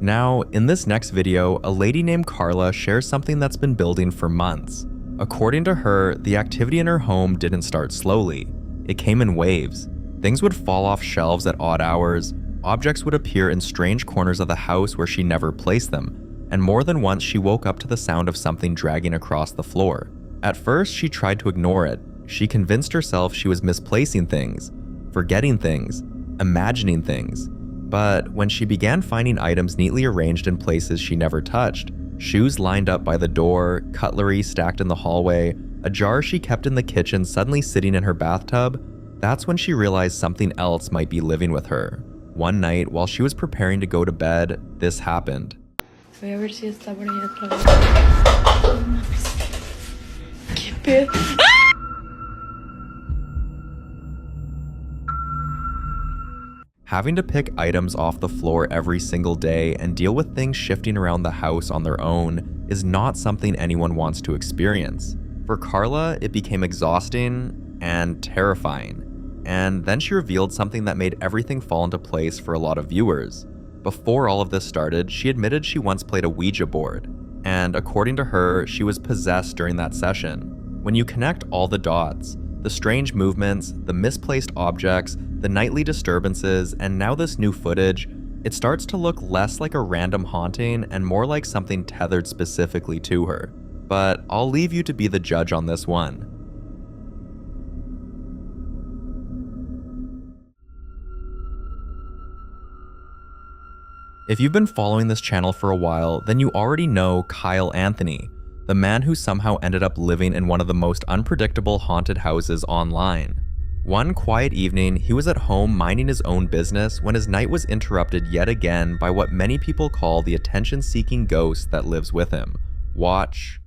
Now, in this next video, a lady named Carla shares something that's been building for months. According to her, the activity in her home didn't start slowly. It came in waves. Things would fall off shelves at odd hours, objects would appear in strange corners of the house where she never placed them, and more than once she woke up to the sound of something dragging across the floor. At first, she tried to ignore it. She convinced herself she was misplacing things, forgetting things, imagining things. But when she began finding items neatly arranged in places she never touched, shoes lined up by the door, cutlery stacked in the hallway, a jar she kept in the kitchen suddenly sitting in her bathtub, that's when she realized something else might be living with her. One night, while she was preparing to go to bed, this happened. Voy a ver si está por ahí otra vez. ¿Qué pedo? Having to pick items off the floor every single day and deal with things shifting around the house on their own is not something anyone wants to experience. For Carla, it became exhausting and terrifying. And then she revealed something that made everything fall into place for a lot of viewers. Before all of this started, she admitted she once played a Ouija board. And according to her, she was possessed during that session. When you connect all the dots, the strange movements, the misplaced objects, the nightly disturbances, and now this new footage, it starts to look less like a random haunting and more like something tethered specifically to her. But I'll leave you to be the judge on this one. If you've been following this channel for a while, then you already know Kyle Anthony, the man who somehow ended up living in one of the most unpredictable haunted houses online. One quiet evening, he was at home minding his own business when his night was interrupted yet again by what many people call the attention-seeking ghost that lives with him. Watch.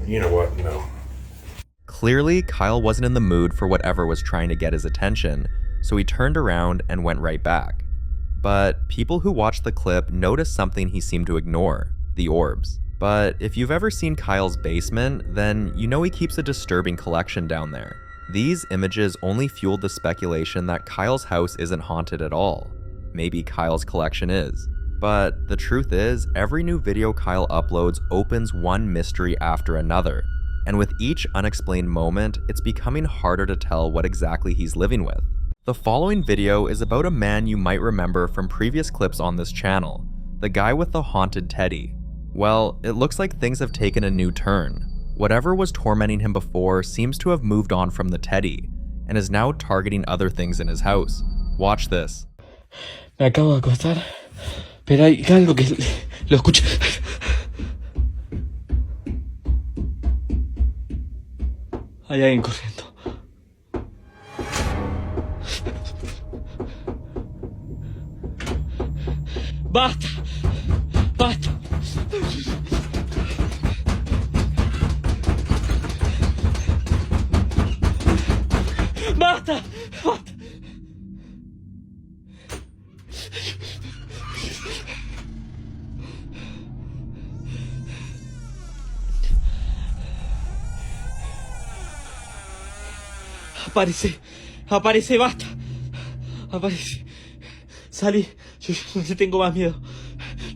You know what? No. Clearly, Kyle wasn't in the mood for whatever was trying to get his attention, so he turned around and went right back. But people who watched the clip noticed something he seemed to ignore: the orbs. But if you've ever seen Kyle's basement, then you know he keeps a disturbing collection down there. These images only fueled the speculation that Kyle's house isn't haunted at all. Maybe Kyle's collection is. But the truth is, every new video Kyle uploads opens one mystery after another, and with each unexplained moment, it's becoming harder to tell what exactly he's living with. The following video is about a man you might remember from previous clips on this channel, the guy with the haunted teddy. Well, it looks like things have taken a new turn. Whatever was tormenting him before seems to have moved on from the teddy, and is now targeting other things in his house. Watch this. Me acabo de acostar, pero hay algo que lo escucho. Hay alguien corriendo. ¡Basta! ¡Basta! ¡Basta! ¡Basta! Aparece, basta. Aparece. Salí. Yo no te tengo más miedo.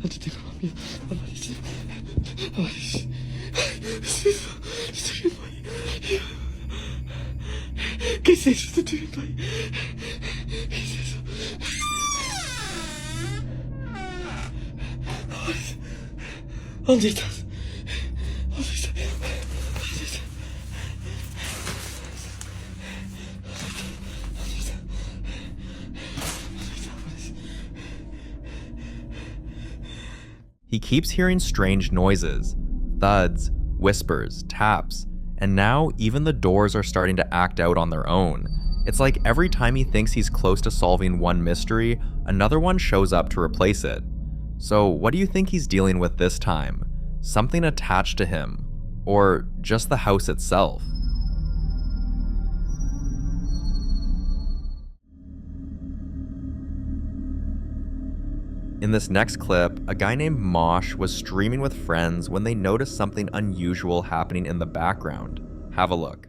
No te tengo más miedo. Aparece. ¿Qué es eso? Estoy viendo ahí. ¿Qué es eso? Te estoy viendo ahí. ¿Qué es eso? ¿Dónde estás? ¿Dónde estás? He keeps hearing strange noises, thuds, whispers, taps, and now even the doors are starting to act out on their own. It's like every time he thinks he's close to solving one mystery, another one shows up to replace it. So what do you think he's dealing with this time? Something attached to him? Or just the house itself? In this next clip, a guy named Mosh was streaming with friends when they noticed something unusual happening in the background. Have a look.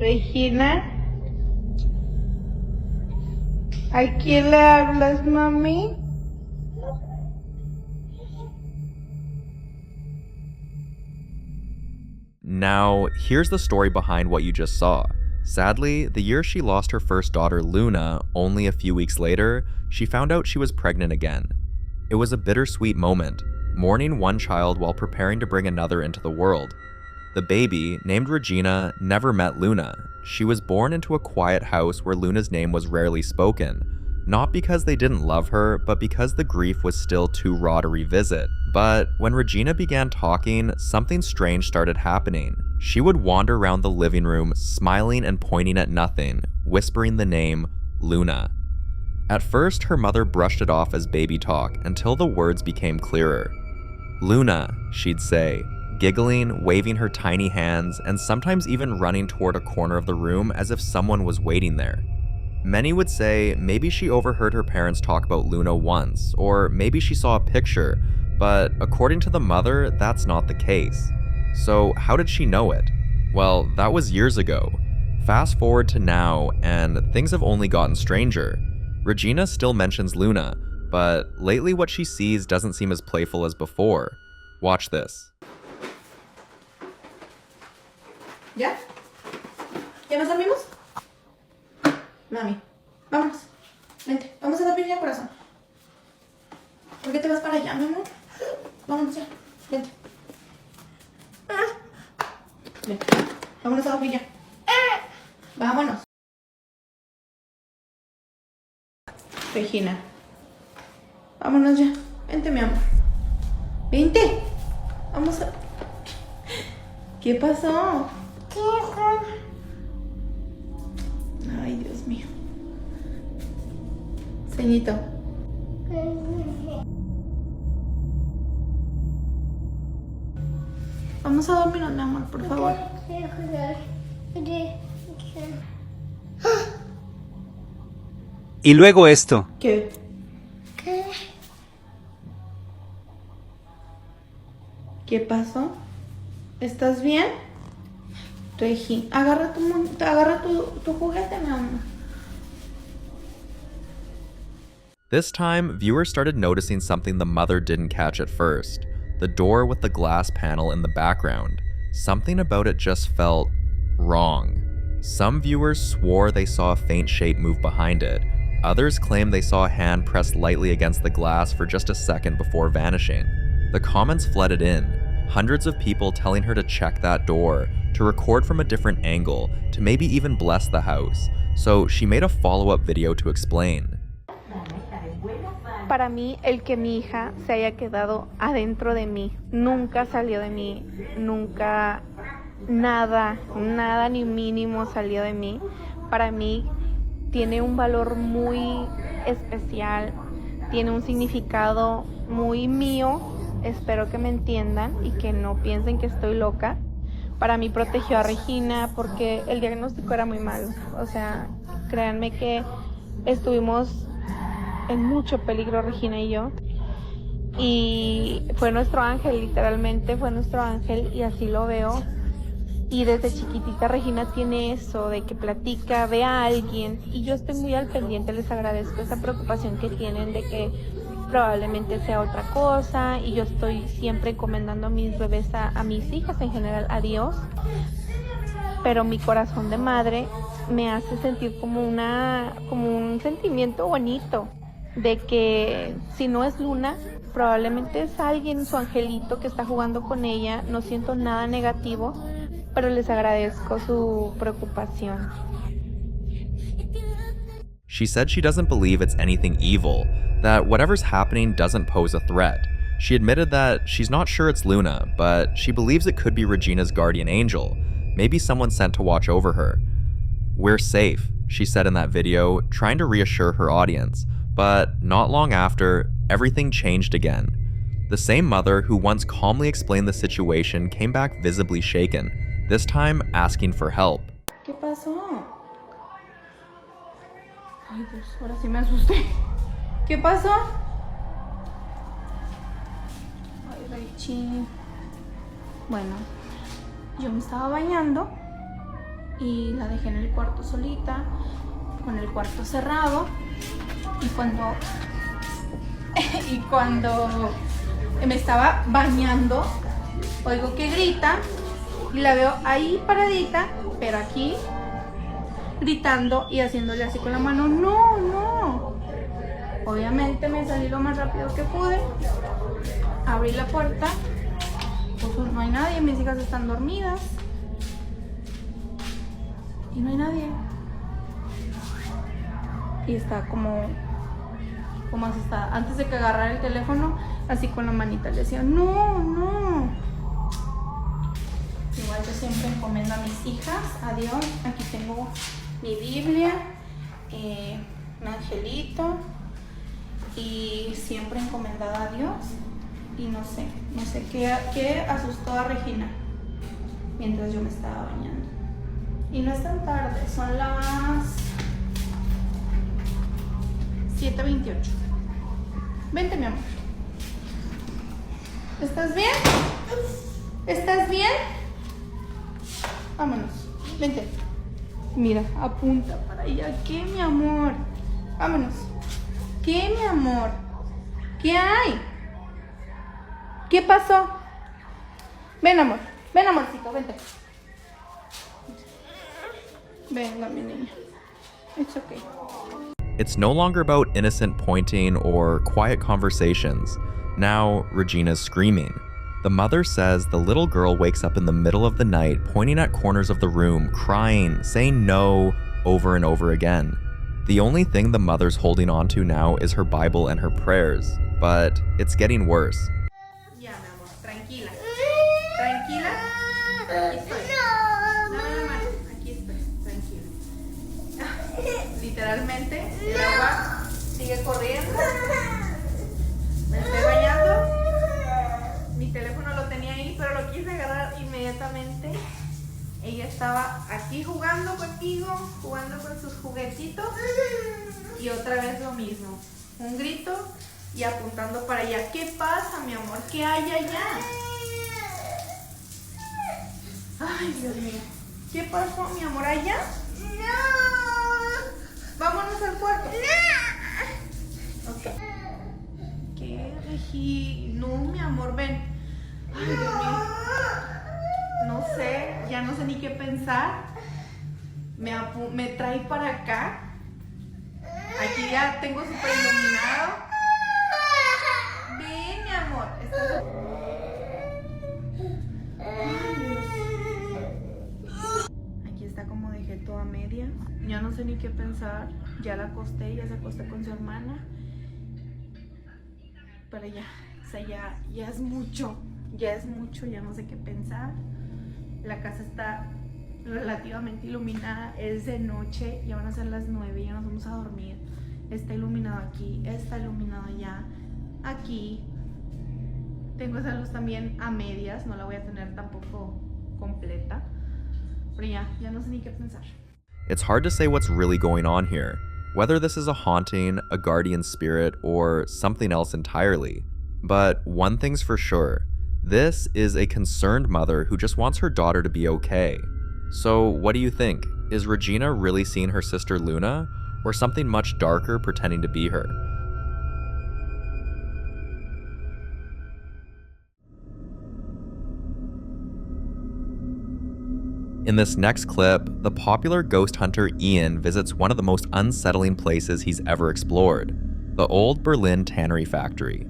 Regina, ¿a quién le hablas, mami? Now, here's the story behind what you just saw. Sadly, the year she lost her first daughter, Luna, only a few weeks later, she found out she was pregnant again. It was a bittersweet moment, mourning one child while preparing to bring another into the world. The baby, named Regina, never met Luna. She was born into a quiet house where Luna's name was rarely spoken. Not because they didn't love her, but because the grief was still too raw to revisit. But when Regina began talking, something strange started happening. She would wander around the living room, smiling and pointing at nothing, whispering the name Luna. At first, her mother brushed it off as baby talk until the words became clearer. Luna, she'd say, giggling, waving her tiny hands, and sometimes even running toward a corner of the room as if someone was waiting there. Many would say maybe she overheard her parents talk about Luna once, or maybe she saw a picture, but according to the mother, that's not the case. So how did she know it? Well, that was years ago. Fast forward to now, and things have only gotten stranger. Regina still mentions Luna, but lately what she sees doesn't seem as playful as before. Watch this. ¿Ya? ¿Ya nos dormimos? Mami, vámonos. Vente, vamos a dormir ya, corazón. ¿Por qué te vas para allá, mi amor? Vámonos ya, vente. Vente, vámonos a dormir ya. Vámonos. Regina, vámonos ya. Vente, mi amor. Vente. Vamos a... ¿Qué pasó? Ay, Dios mío. Ceñito. Vamos a dormirnos, mi amor, por favor. Y luego esto. ¿Qué? ¿Qué pasó? ¿Estás bien? Regi, agarra tu juguete, mi amor. This time, viewers started noticing something the mother didn't catch at first. The door with the glass panel in the background. Something about it just felt wrong. Some viewers swore they saw a faint shape move behind it. Others claimed they saw a hand pressed lightly against the glass for just a second before vanishing. The comments flooded in. Hundreds of people telling her to check that door, to record from a different angle, to maybe even bless the house. So she made a follow-up video to explain. Para mí, el que mi hija se haya quedado adentro de mí, nunca salió de mí, nunca, nada ni mínimo salió de mí. Para mí tiene un valor muy especial, tiene un significado muy mío. Espero que me entiendan y que no piensen que estoy loca. Para mí protegió a Regina porque el diagnóstico era muy malo. O sea, créanme que estuvimos en mucho peligro Regina y yo. Y fue nuestro ángel, literalmente fue nuestro ángel y así lo veo. Y desde chiquitita Regina tiene eso de que platica, ve a alguien y yo estoy muy al pendiente, les agradezco esa preocupación que tienen de que probablemente sea otra cosa y yo estoy siempre encomendando a mis bebés, a mis hijas en general, a Dios, pero mi corazón de madre me hace sentir como un sentimiento bonito de que si no es Luna, probablemente es alguien, su angelito que está jugando con ella. No siento nada negativo, pero les agradezco su preocupación. She said she doesn't believe it's anything evil, that whatever's happening doesn't pose a threat. She admitted that she's not sure it's Luna, but she believes it could be Regina's guardian angel, maybe someone sent to watch over her. "We're safe," she said in that video, trying to reassure her audience, but not long after, everything changed again. The same mother who once calmly explained the situation came back visibly shaken, this time asking for help. ¿Qué pasó? Ay, Dios, ahora sí me asusté. ¿Qué pasó? Ay, Richie. Bueno, yo me estaba bañando y la dejé en el cuarto solita, con el cuarto cerrado, y cuando me estaba bañando, oigo que grita y la veo ahí paradita, pero aquí gritando y haciéndole así con la mano, no, no. Obviamente me salí lo más rápido que pude, abrí la puerta, pues no hay nadie, mis hijas están dormidas y no hay nadie. Y está como asustada. Antes de que agarrara el teléfono, así con la manita le decía, no, no. Igual yo siempre encomiendo a mis hijas, a Dios. Aquí tengo mi Biblia, un angelito, y siempre encomendada a Dios. Y no sé qué asustó a Regina mientras yo me estaba bañando. Y no es tan tarde, son las 7:28. Vente, mi amor. ¿Estás bien? ¿Estás bien? Vámonos. Vente. Mira, apunta para allá. ¿Qué, mi amor? Vámonos. ¿Qué, mi amor? ¿Qué hay? ¿Qué pasó? Ven, amor. Ven, amorcito. Vente. Venga, mi niña. It's okay. It's no longer about innocent pointing or quiet conversations. Now, Regina's screaming. The mother says the little girl wakes up in the middle of the night, pointing at corners of the room, crying, saying no over and over again. The only thing the mother's holding on to now is her Bible and her prayers, but it's getting worse. Ya, mi amor, tranquila. Tranquila. Aquí estoy. Dame la mano. Aquí estoy, tranquila. Literalmente, el agua sigue corriendo. Me estoy bañando. Mi teléfono lo tenía ahí, pero lo quise agarrar inmediatamente. Ella estaba aquí jugando conmigo, jugando con sus juguetitos. Y otra vez lo mismo. Un grito y apuntando para allá. ¿Qué pasa, mi amor? ¿Qué hay allá? Ay, Dios mío. ¿Qué pasó, mi amor? ¿Allá? No. Vámonos al cuarto. No. Ok. ¿Qué, Regi? No, mi amor, ven. Ay, Dios mío. No sé, ya no sé ni qué pensar. Me trae para acá. Aquí ya tengo súper iluminado. Ven, mi amor. Aquí está como dejé todo a medias. Ya no sé ni qué pensar. Ya la acosté, ya se acostó con su hermana. Pero ya, o sea, ya es mucho. Ya es mucho, ya no sé qué pensar. La casa está relativamente iluminada, es de noche, ya van a ser las 9, ya nos vamos a dormir. Está iluminado aquí, está iluminado allá, aquí. Tengo esa luz también a medias, no la voy a tener tampoco completa. Pero ya no sé ni qué pensar. It's hard to say what's really going on here, whether this is a haunting, a guardian spirit, or something else entirely. But one thing's for sure. This is a concerned mother who just wants her daughter to be okay. So what do you think? Is Regina really seeing her sister Luna, or something much darker pretending to be her? In this next clip, the popular ghost hunter Ian visits one of the most unsettling places he's ever explored, the old Berlin tannery factory.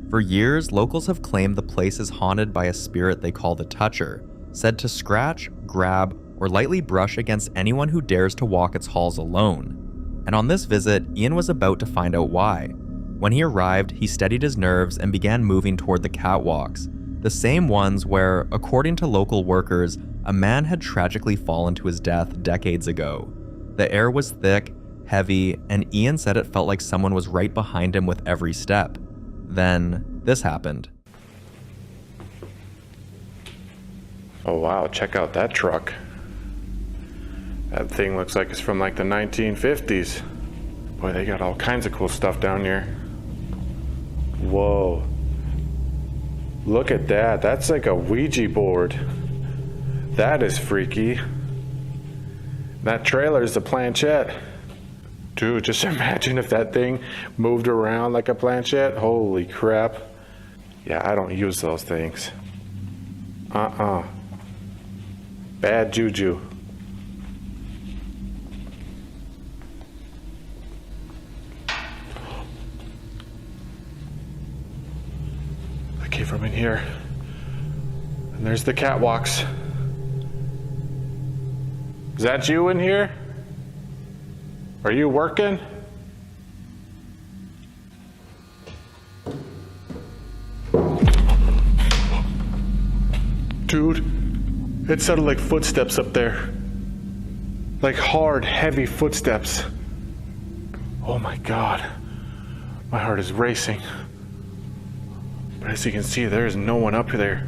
For years, locals have claimed the place is haunted by a spirit they call the Toucher, said to scratch, grab, or lightly brush against anyone who dares to walk its halls alone. And on this visit, Ian was about to find out why. When he arrived, he steadied his nerves and began moving toward the catwalks, the same ones where, according to local workers, a man had tragically fallen to his death decades ago. The air was thick, heavy, and Ian said it felt like someone was right behind him with every step. Then, this happened. Oh wow, check out that truck. That thing looks like it's from like the 1950s. Boy, they got all kinds of cool stuff down here. Whoa. Look at that, that's like a Ouija board. That is freaky. That trailer is a planchette. Dude, just imagine if that thing moved around like a planchette. Holy crap. Yeah, I don't use those things. Bad juju. I came from in here. And there's the catwalks. Is that you in here? Are you working? Dude, it sounded like footsteps up there. Like hard, heavy footsteps. Oh my God. My heart is racing. But as you can see, there is no one up there.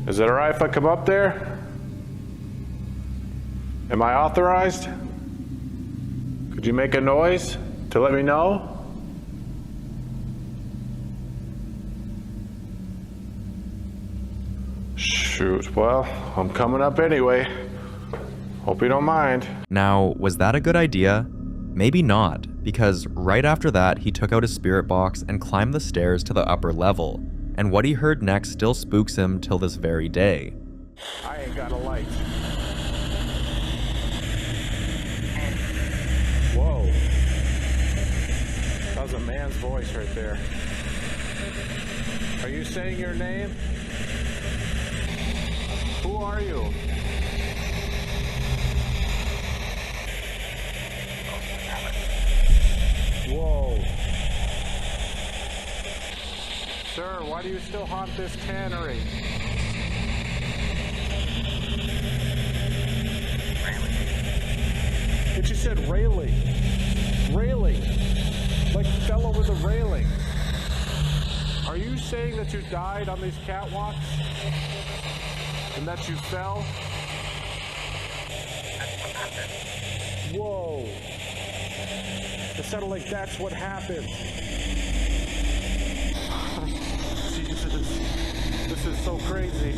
Is it alright if I come up there? Am I authorized? Could you make a noise to let me know? Shoot, well, I'm coming up anyway. Hope you don't mind. Now, was that a good idea? Maybe not, because right after that, he took out his spirit box and climbed the stairs to the upper level. And what he heard next still spooks him till this very day. I ain't got a light. Whoa. That was a man's voice right there. Are you saying your name? Who are you? Whoa. Sir, why do you still haunt this tannery? But you said railing. Railing. Like fell over the railing. Are you saying that you died on these catwalks? And that you fell? Whoa. It sounded like that's what happened. Jesus. This is so crazy.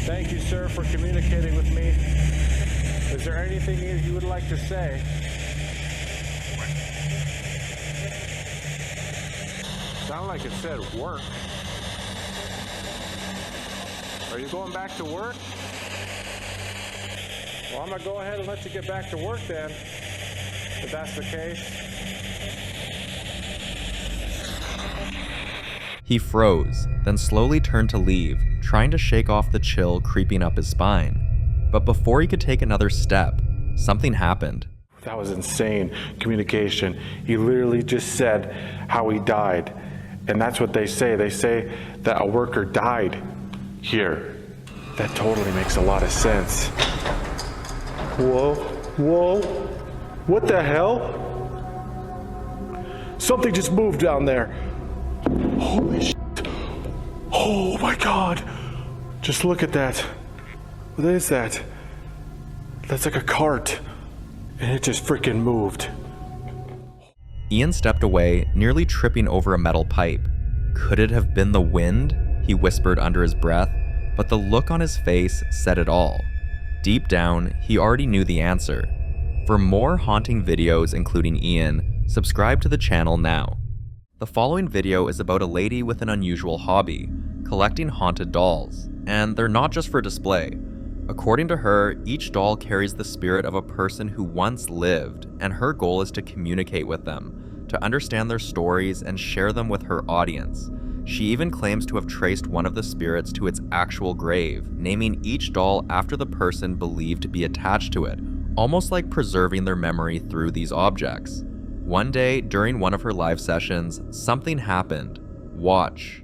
Thank you, sir, for communicating with me. Is there anything you would like to say? Sounded like it said work. Are you going back to work? Well, I'm gonna go ahead and let you get back to work then, if that's the case. He froze, then slowly turned to leave, trying to shake off the chill creeping up his spine. But before he could take another step, something happened. That was insane communication. He literally just said how he died. And that's what they say. They say that a worker died here. That totally makes a lot of sense. Whoa, whoa. What the hell? Something just moved down there. Holy shit. Oh my God. Just look at that. What is that? That's like a cart. And it just freaking moved. Ian stepped away, nearly tripping over a metal pipe. Could it have been the wind? He whispered under his breath, but the look on his face said it all. Deep down, he already knew the answer. For more haunting videos including Ian, subscribe to the channel now. The following video is about a lady with an unusual hobby, collecting haunted dolls, and they're not just for display. According to her, each doll carries the spirit of a person who once lived, and her goal is to communicate with them, to understand their stories and share them with her audience. She even claims to have traced one of the spirits to its actual grave, naming each doll after the person believed to be attached to it, almost like preserving their memory through these objects. One day, during one of her live sessions, something happened. Watch.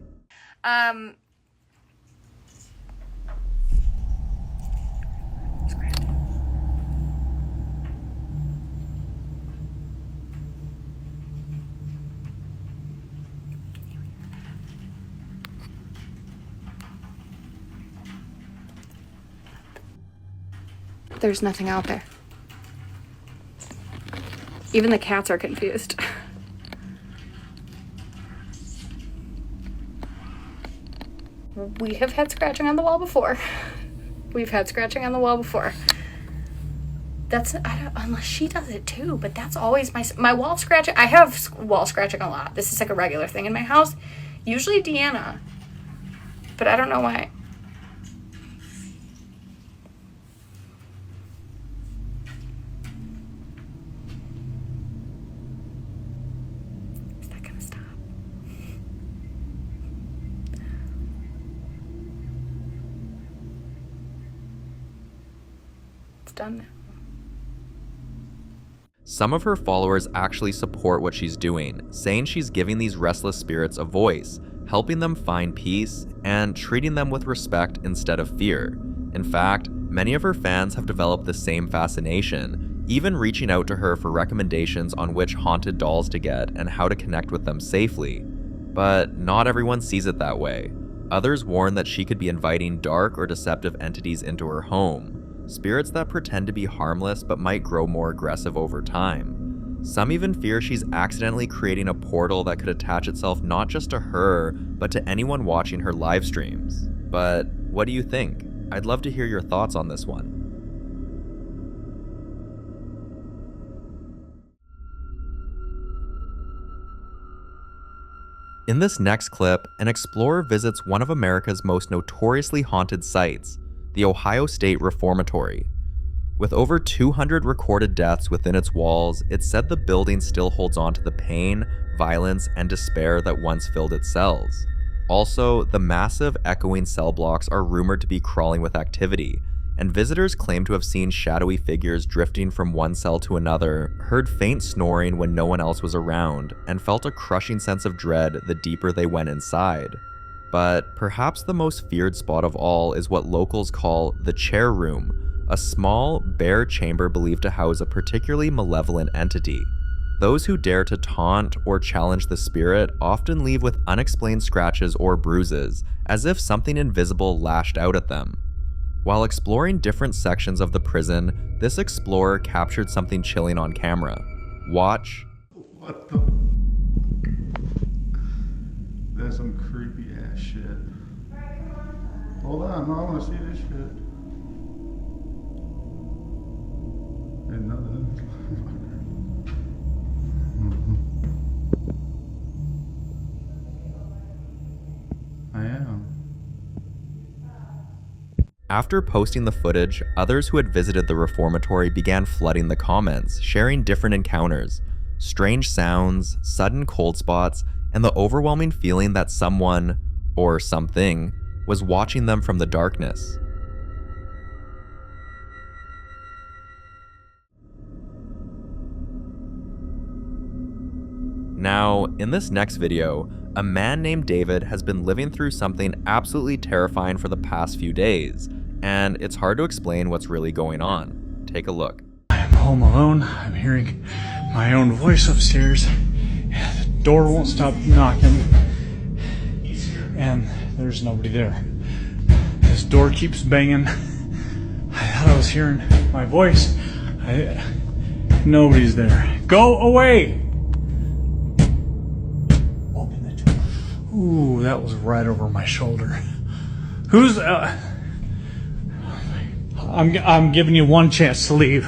There's nothing out there. Even the cats are confused. We have had scratching on the wall before. We've had scratching on the wall before. Unless she does it too, but that's always my wall scratching. I have wall scratching a lot. This is like a regular thing in my house. Usually Deanna, but I don't know why. Is that gonna stop? It's done now. Some of her followers actually support what she's doing, saying she's giving these restless spirits a voice, helping them find peace, and treating them with respect instead of fear. In fact, many of her fans have developed the same fascination, even reaching out to her for recommendations on which haunted dolls to get and how to connect with them safely. But not everyone sees it that way. Others warn that she could be inviting dark or deceptive entities into her home. Spirits that pretend to be harmless but might grow more aggressive over time. Some even fear she's accidentally creating a portal that could attach itself not just to her, but to anyone watching her live streams. But what do you think? I'd love to hear your thoughts on this one. In this next clip, an explorer visits one of America's most notoriously haunted sites, the Ohio State Reformatory. With over 200 recorded deaths within its walls, it's said the building still holds on to the pain, violence, and despair that once filled its cells. Also, the massive echoing cell blocks are rumored to be crawling with activity, and visitors claim to have seen shadowy figures drifting from one cell to another, heard faint snoring when no one else was around, and felt a crushing sense of dread the deeper they went inside. But perhaps the most feared spot of all is what locals call the chair room, a small, bare chamber believed to house a particularly malevolent entity. Those who dare to taunt or challenge the spirit often leave with unexplained scratches or bruises, as if something invisible lashed out at them. While exploring different sections of the prison, this explorer captured something chilling on camera. Watch. What the? That's some creepy ass shit. Hold on, no, I want to see this shit. Ain't nothing. I am. After posting the footage, others who had visited the reformatory began flooding the comments, sharing different encounters, strange sounds, sudden cold spots, and the overwhelming feeling that someone, or something, was watching them from the darkness. Now, in this next video, a man named David has been living through something absolutely terrifying for the past few days, and it's hard to explain what's really going on. Take a look. I'm home alone. I'm hearing my own voice upstairs. The door won't stop knocking, and there's nobody there. This door keeps banging. I thought I was hearing my voice. Nobody's there. Go away! Ooh, that was right over my shoulder. Who's, I'm giving you one chance to leave.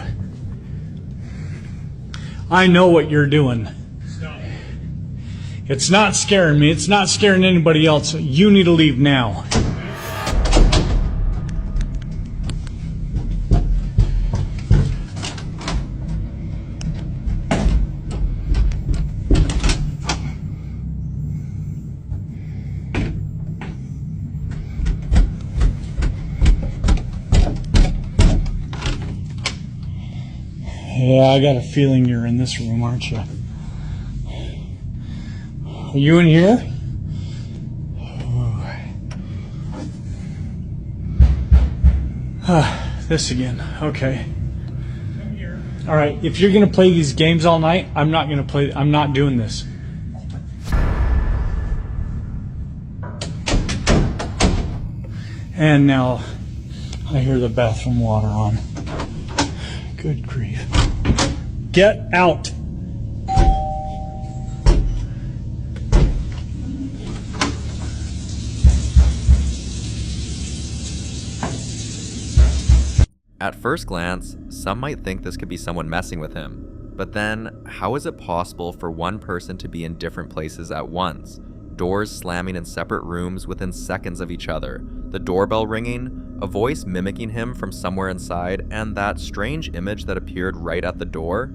I know what you're doing. It's not scaring me. It's not scaring anybody else. You need to leave now. Yeah, I got a feeling you're in this room, aren't you? Are you in here? This again. Okay. All right. If you're gonna play these games all night, I'm not gonna play. I'm not doing this. And now I hear the bathroom water on. Good grief. Get out. At first glance, some might think this could be someone messing with him. But then, how is it possible for one person to be in different places at once? Doors slamming in separate rooms within seconds of each other, the doorbell ringing, a voice mimicking him from somewhere inside, and that strange image that appeared right at the door?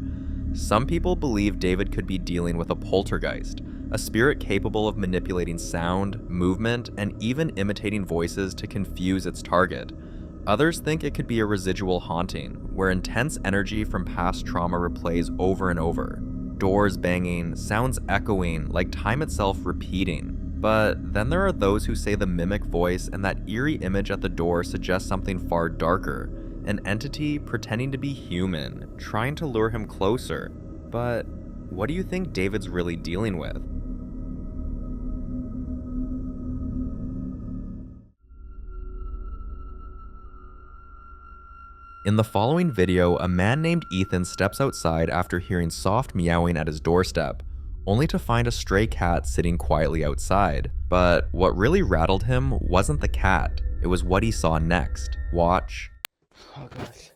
Some people believe David could be dealing with a poltergeist, a spirit capable of manipulating sound, movement, and even imitating voices to confuse its target. Others think it could be a residual haunting, where intense energy from past trauma replays over and over. Doors banging, sounds echoing, like time itself repeating. But then there are those who say the mimic voice and that eerie image at the door suggest something far darker, an entity pretending to be human, trying to lure him closer. But what do you think David's really dealing with? In the following video, a man named Ethan steps outside after hearing soft meowing at his doorstep, only to find a stray cat sitting quietly outside. But what really rattled him wasn't the cat, it was what he saw next. Watch. Oh gosh.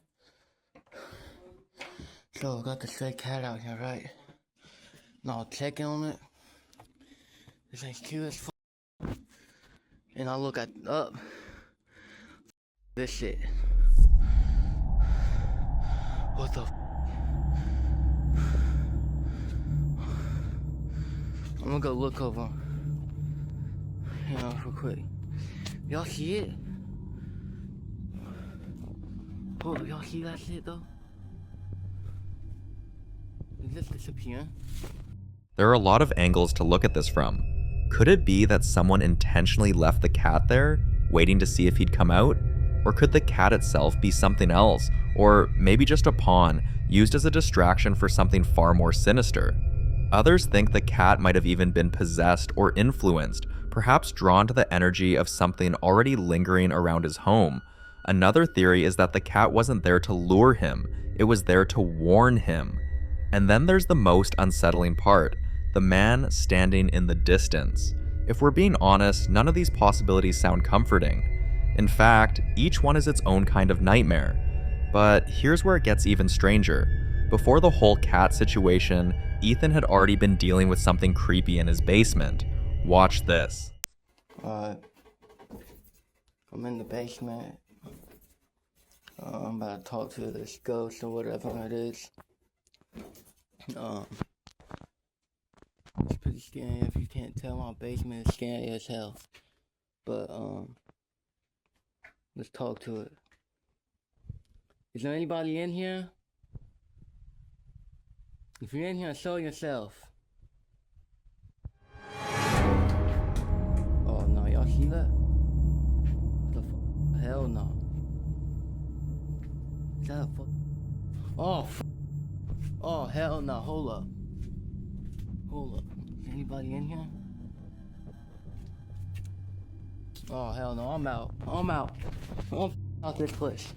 So I got the stray cat out here, right? Now I'll check on it. This thing's cute as fuck. And I'll look up. This shit. What the I'm gonna go look over. Real quick. Y'all see it? Oh, y'all see that shit though? Is this disappearing? There are a lot of angles to look at this from. Could it be that someone intentionally left the cat there, waiting to see if he'd come out? Or could the cat itself be something else, or maybe just a pawn, used as a distraction for something far more sinister? Others think the cat might have even been possessed or influenced, perhaps drawn to the energy of something already lingering around his home. Another theory is that the cat wasn't there to lure him, it was there to warn him. And then there's the most unsettling part, the man standing in the distance. If we're being honest, none of these possibilities sound comforting. In fact, each one is its own kind of nightmare. But here's where it gets even stranger. Before the whole cat situation, Ethan had already been dealing with something creepy in his basement. Watch this. Alright. I'm in the basement. I'm about to talk to this ghost or whatever it is. It's pretty scary. If you can't tell, my basement is scary as hell. But, let's talk to it. Is there anybody in here? If you're in here, show yourself. Oh no, y'all see that? What the fuck? Hell no. Is that a fuck? Oh, oh hell no, hold up. Hold up. Is anybody in here? Oh hell no, I'm out. I'm out this place.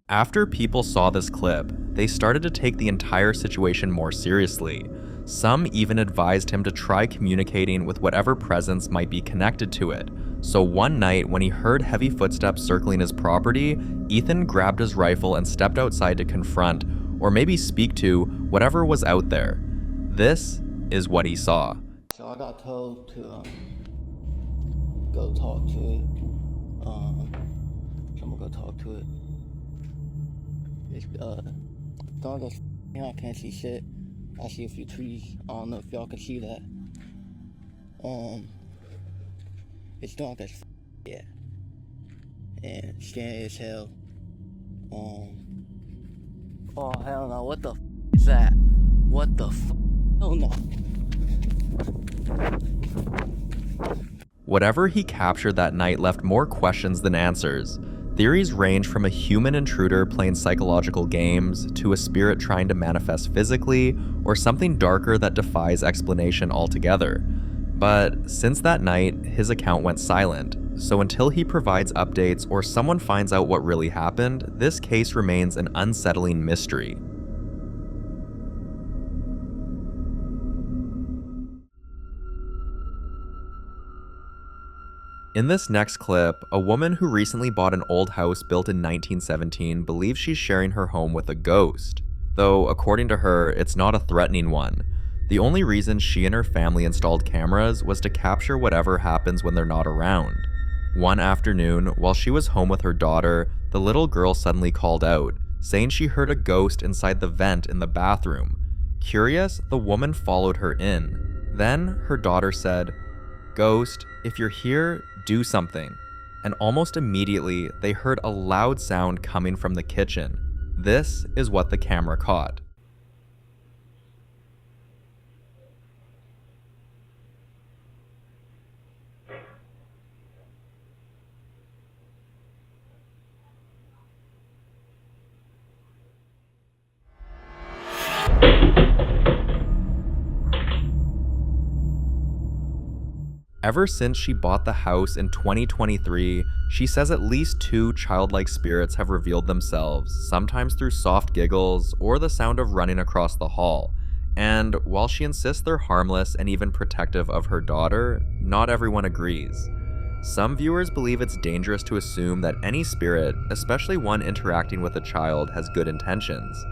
After people saw this clip, they started to take the entire situation more seriously. Some even advised him to try communicating with whatever presence might be connected to it. So one night, when he heard heavy footsteps circling his property, Ethan grabbed his rifle and stepped outside to confront, or maybe speak to, whatever was out there. This is what he saw. So I got told to go talk to it. So I'm gonna go talk to it. It's dark as I can't see shit. I see a few trees. I don't know if y'all can see that. It's dark as yeah. And scary as hell. Oh hell no, what the is that? What the oh no. Whatever he captured that night left more questions than answers. Theories range from a human intruder playing psychological games, to a spirit trying to manifest physically, or something darker that defies explanation altogether. But since that night, his account went silent, so until he provides updates or someone finds out what really happened, this case remains an unsettling mystery. In this next clip, a woman who recently bought an old house built in 1917 believes she's sharing her home with a ghost. Though, according to her, it's not a threatening one. The only reason she and her family installed cameras was to capture whatever happens when they're not around. One afternoon, while she was home with her daughter, the little girl suddenly called out, saying she heard a ghost inside the vent in the bathroom. Curious, the woman followed her in. Then, her daughter said, "Ghost, if you're here, do something." And almost immediately, they heard a loud sound coming from the kitchen. This is what the camera caught. Ever since she bought the house in 2023, she says at least 2 childlike spirits have revealed themselves, sometimes through soft giggles or the sound of running across the hall. And while she insists they're harmless and even protective of her daughter, not everyone agrees. Some viewers believe it's dangerous to assume that any spirit, especially one interacting with a child, has good intentions.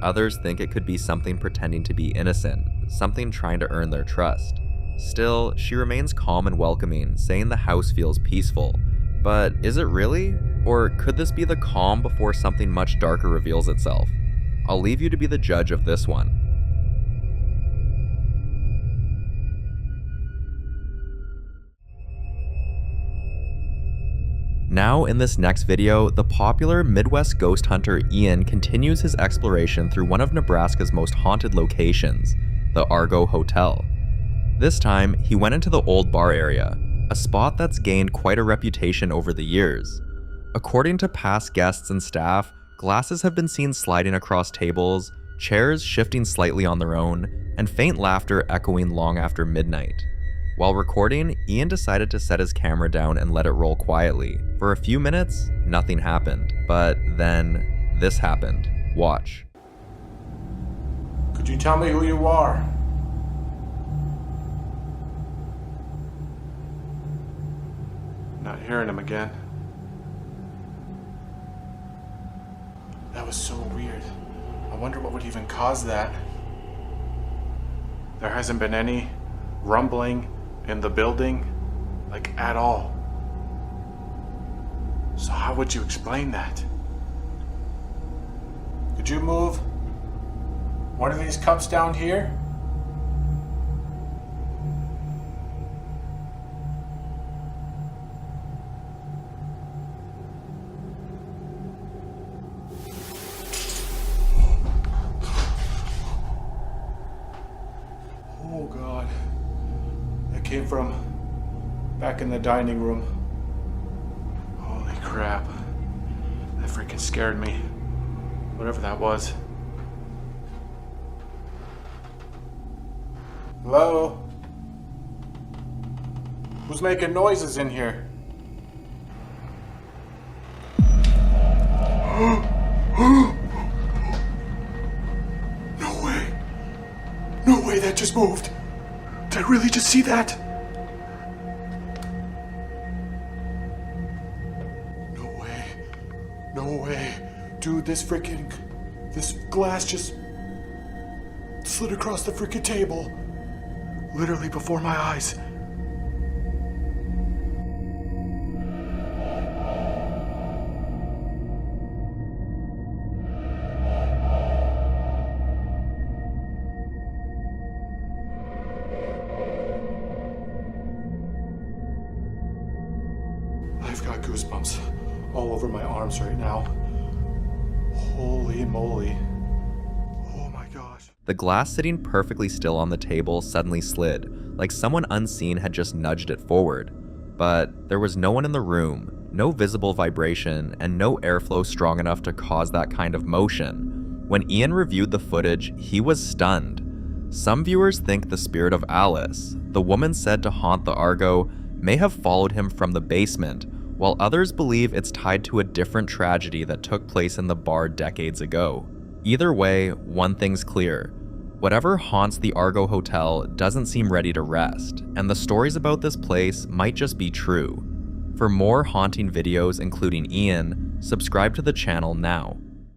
Others think it could be something pretending to be innocent, something trying to earn their trust. Still, she remains calm and welcoming, saying the house feels peaceful. But is it really? Or could this be the calm before something much darker reveals itself? I'll leave you to be the judge of this one. Now, in this next video, the popular Midwest ghost hunter Ian continues his exploration through one of Nebraska's most haunted locations, the Argo Hotel. This time, he went into the old bar area, a spot that's gained quite a reputation over the years. According to past guests and staff, glasses have been seen sliding across tables, chairs shifting slightly on their own, and faint laughter echoing long after midnight. While recording, Ian decided to set his camera down and let it roll quietly. For a few minutes, nothing happened, but then this happened. Watch. Could you tell me who you are? Not hearing him again. That was so weird. I wonder what would even cause that. There hasn't been any rumbling in the building, like at all. So how would you explain that? Could you move one of these cups down here? Oh God, that came from back in the dining room. Holy crap, that freaking scared me, whatever that was. Hello? Who's making noises in here? No way. No way, that just moved. Did I really just see that? No way. No way. Dude, this glass just slid across the freaking table. Literally before my eyes. I've got goosebumps all over my arms right now. Holy moly. Oh my gosh. The glass sitting perfectly still on the table suddenly slid, like someone unseen had just nudged it forward. But there was no one in the room, no visible vibration, and no airflow strong enough to cause that kind of motion. When Ian reviewed the footage, he was stunned. Some viewers think the spirit of Alice, the woman said to haunt the Argo, may have followed him from the basement, while others believe it's tied to a different tragedy that took place in the bar decades ago. Either way, one thing's clear. Whatever haunts the Argo Hotel doesn't seem ready to rest, and the stories about this place might just be true. For more haunting videos including Ian, subscribe to the channel now.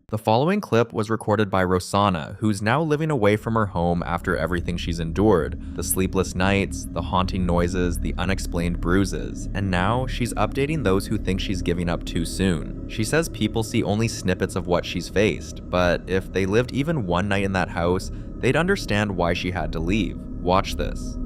The following clip was recorded by Rosanna, who's now living away from her home after everything she's endured, the sleepless nights, the haunting noises, the unexplained bruises, and now she's updating those who think she's giving up too soon. She says people see only snippets of what she's faced, but if they lived even one night in that house, they'd understand why she had to leave. Watch this.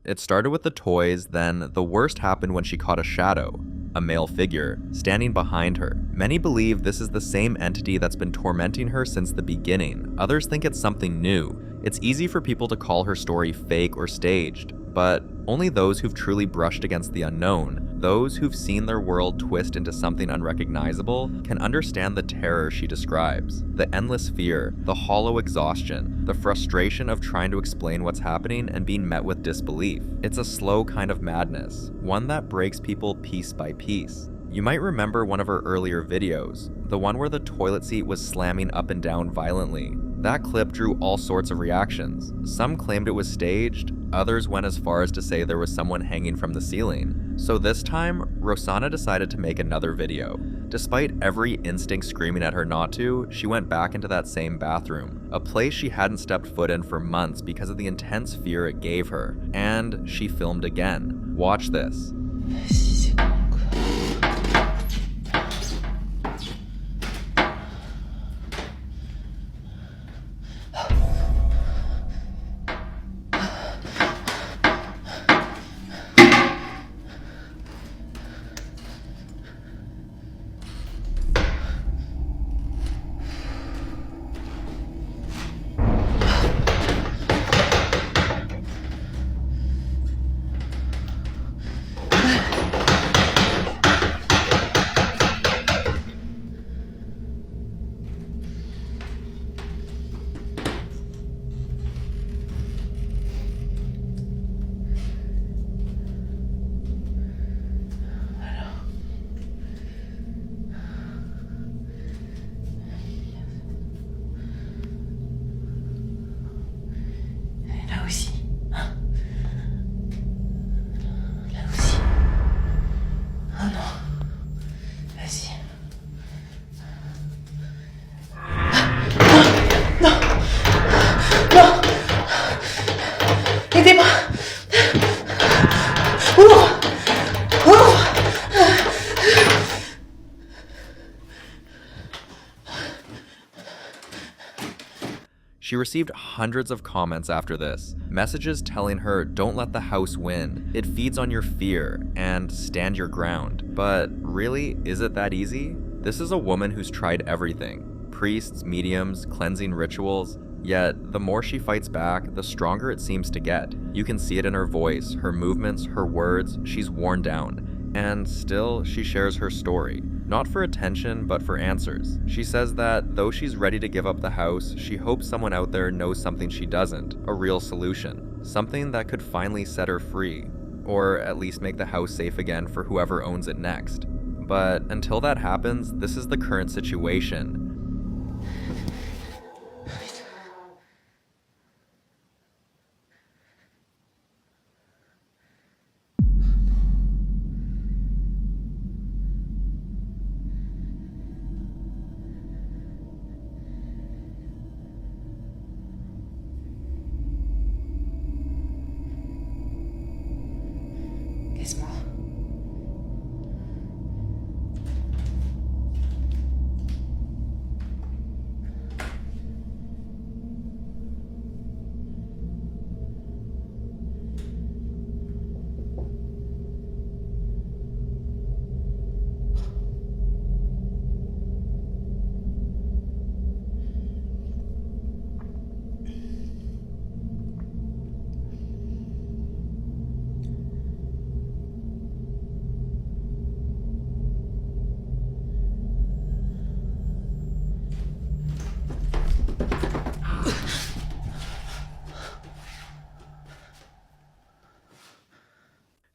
It started with the toys, then the worst happened when she caught a shadow, a male figure, standing behind her. Many believe this is the same entity that's been tormenting her since the beginning. Others think it's something new. It's easy for people to call her story fake or staged, but only those who've truly brushed against the unknown, those who've seen their world twist into something unrecognizable, can understand the terror she describes. The endless fear, the hollow exhaustion, the frustration of trying to explain what's happening and being met with disbelief. It's a slow kind of madness, one that breaks people piece by piece. You might remember one of her earlier videos, the one where the toilet seat was slamming up and down violently. That clip drew all sorts of reactions. Some claimed it was staged, others went as far as to say there was someone hanging from the ceiling. So this time, Rosanna decided to make another video. Despite every instinct screaming at her not to, she went back into that same bathroom, a place she hadn't stepped foot in for months because of the intense fear it gave her, and she filmed again. Watch this. She received hundreds of comments after this, messages telling her don't let the house win, it feeds on your fear, and stand your ground. But really, is it that easy? This is a woman who's tried everything. Priests, mediums, cleansing rituals, yet the more she fights back, the stronger it seems to get. You can see it in her voice, her movements, her words, she's worn down. And still, she shares her story. Not for attention, but for answers. She says that though she's ready to give up the house, she hopes someone out there knows something she doesn't, a real solution. Something that could finally set her free, or at least make the house safe again for whoever owns it next. But until that happens, this is the current situation.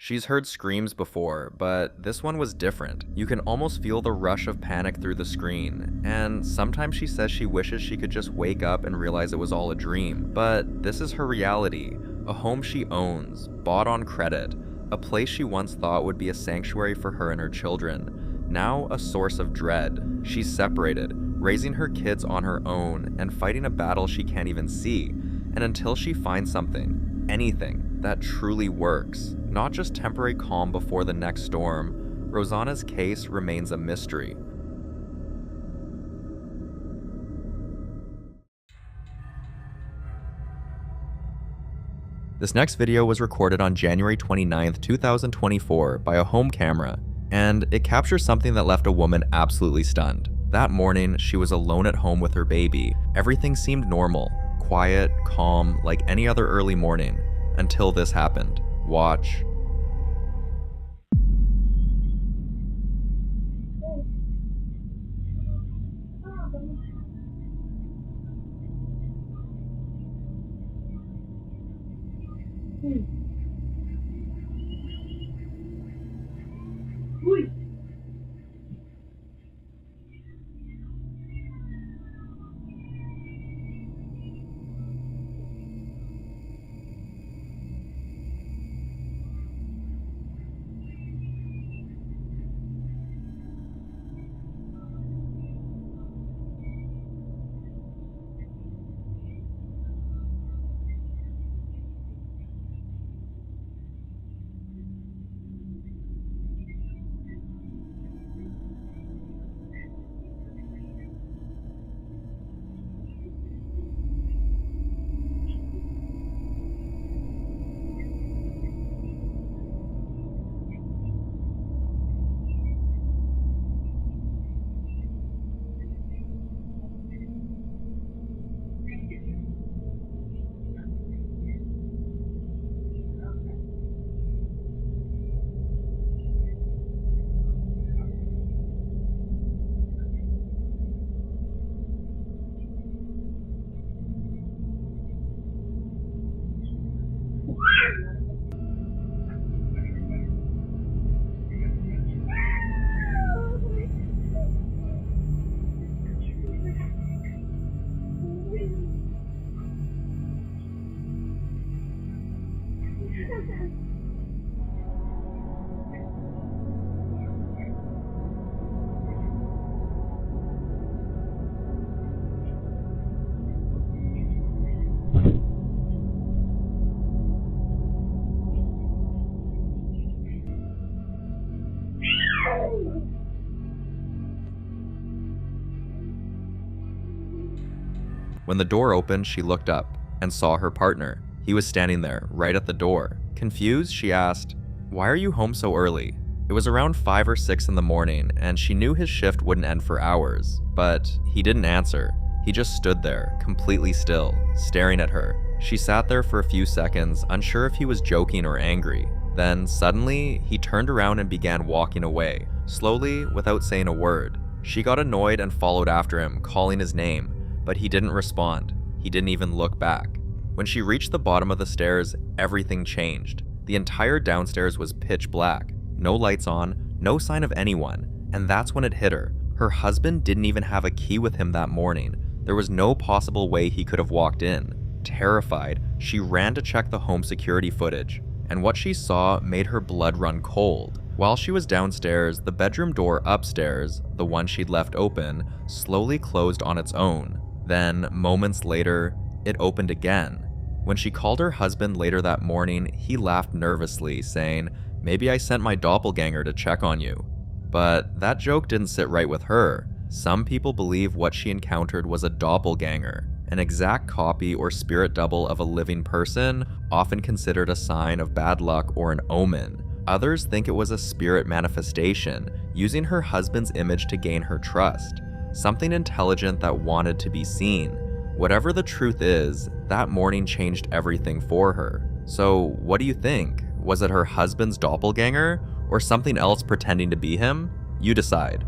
She's heard screams before, but this one was different. You can almost feel the rush of panic through the screen, and sometimes she says she wishes she could just wake up and realize it was all a dream. But this is her reality, a home she owns, bought on credit, a place she once thought would be a sanctuary for her and her children, now a source of dread. She's separated, raising her kids on her own, and fighting a battle she can't even see. And until she finds something, anything, that truly works, not just temporary calm before the next storm, Rosanna's case remains a mystery. This next video was recorded on January 29th, 2024 by a home camera, and it captures something that left a woman absolutely stunned. That morning, she was alone at home with her baby. Everything seemed normal, quiet, calm, like any other early morning, until this happened. Watch. When the door opened, she looked up and saw her partner. He was standing there, right at the door. Confused, she asked, "Why are you home so early?" It was around 5 or 6 in the morning, and she knew his shift wouldn't end for hours. But he didn't answer. He just stood there, completely still, staring at her. She sat there for a few seconds, unsure if he was joking or angry. Then, suddenly, he turned around and began walking away, slowly, without saying a word. She got annoyed and followed after him, calling his name, but he didn't respond. He didn't even look back. When she reached the bottom of the stairs, everything changed. The entire downstairs was pitch black. No lights on, no sign of anyone, and that's when it hit her. Her husband didn't even have a key with him that morning. There was no possible way he could have walked in. Terrified, she ran to check the home security footage, and what she saw made her blood run cold. While she was downstairs, the bedroom door upstairs, the one she'd left open, slowly closed on its own. Then, moments later, it opened again. When she called her husband later that morning, he laughed nervously, saying, "Maybe I sent my doppelganger to check on you." But that joke didn't sit right with her. Some people believe what she encountered was a doppelganger, an exact copy or spirit double of a living person, often considered a sign of bad luck or an omen. Others think it was a spirit manifestation, using her husband's image to gain her trust, something intelligent that wanted to be seen. Whatever the truth is, that morning changed everything for her. So what do you think? Was it her husband's doppelganger, or something else pretending to be him? You decide.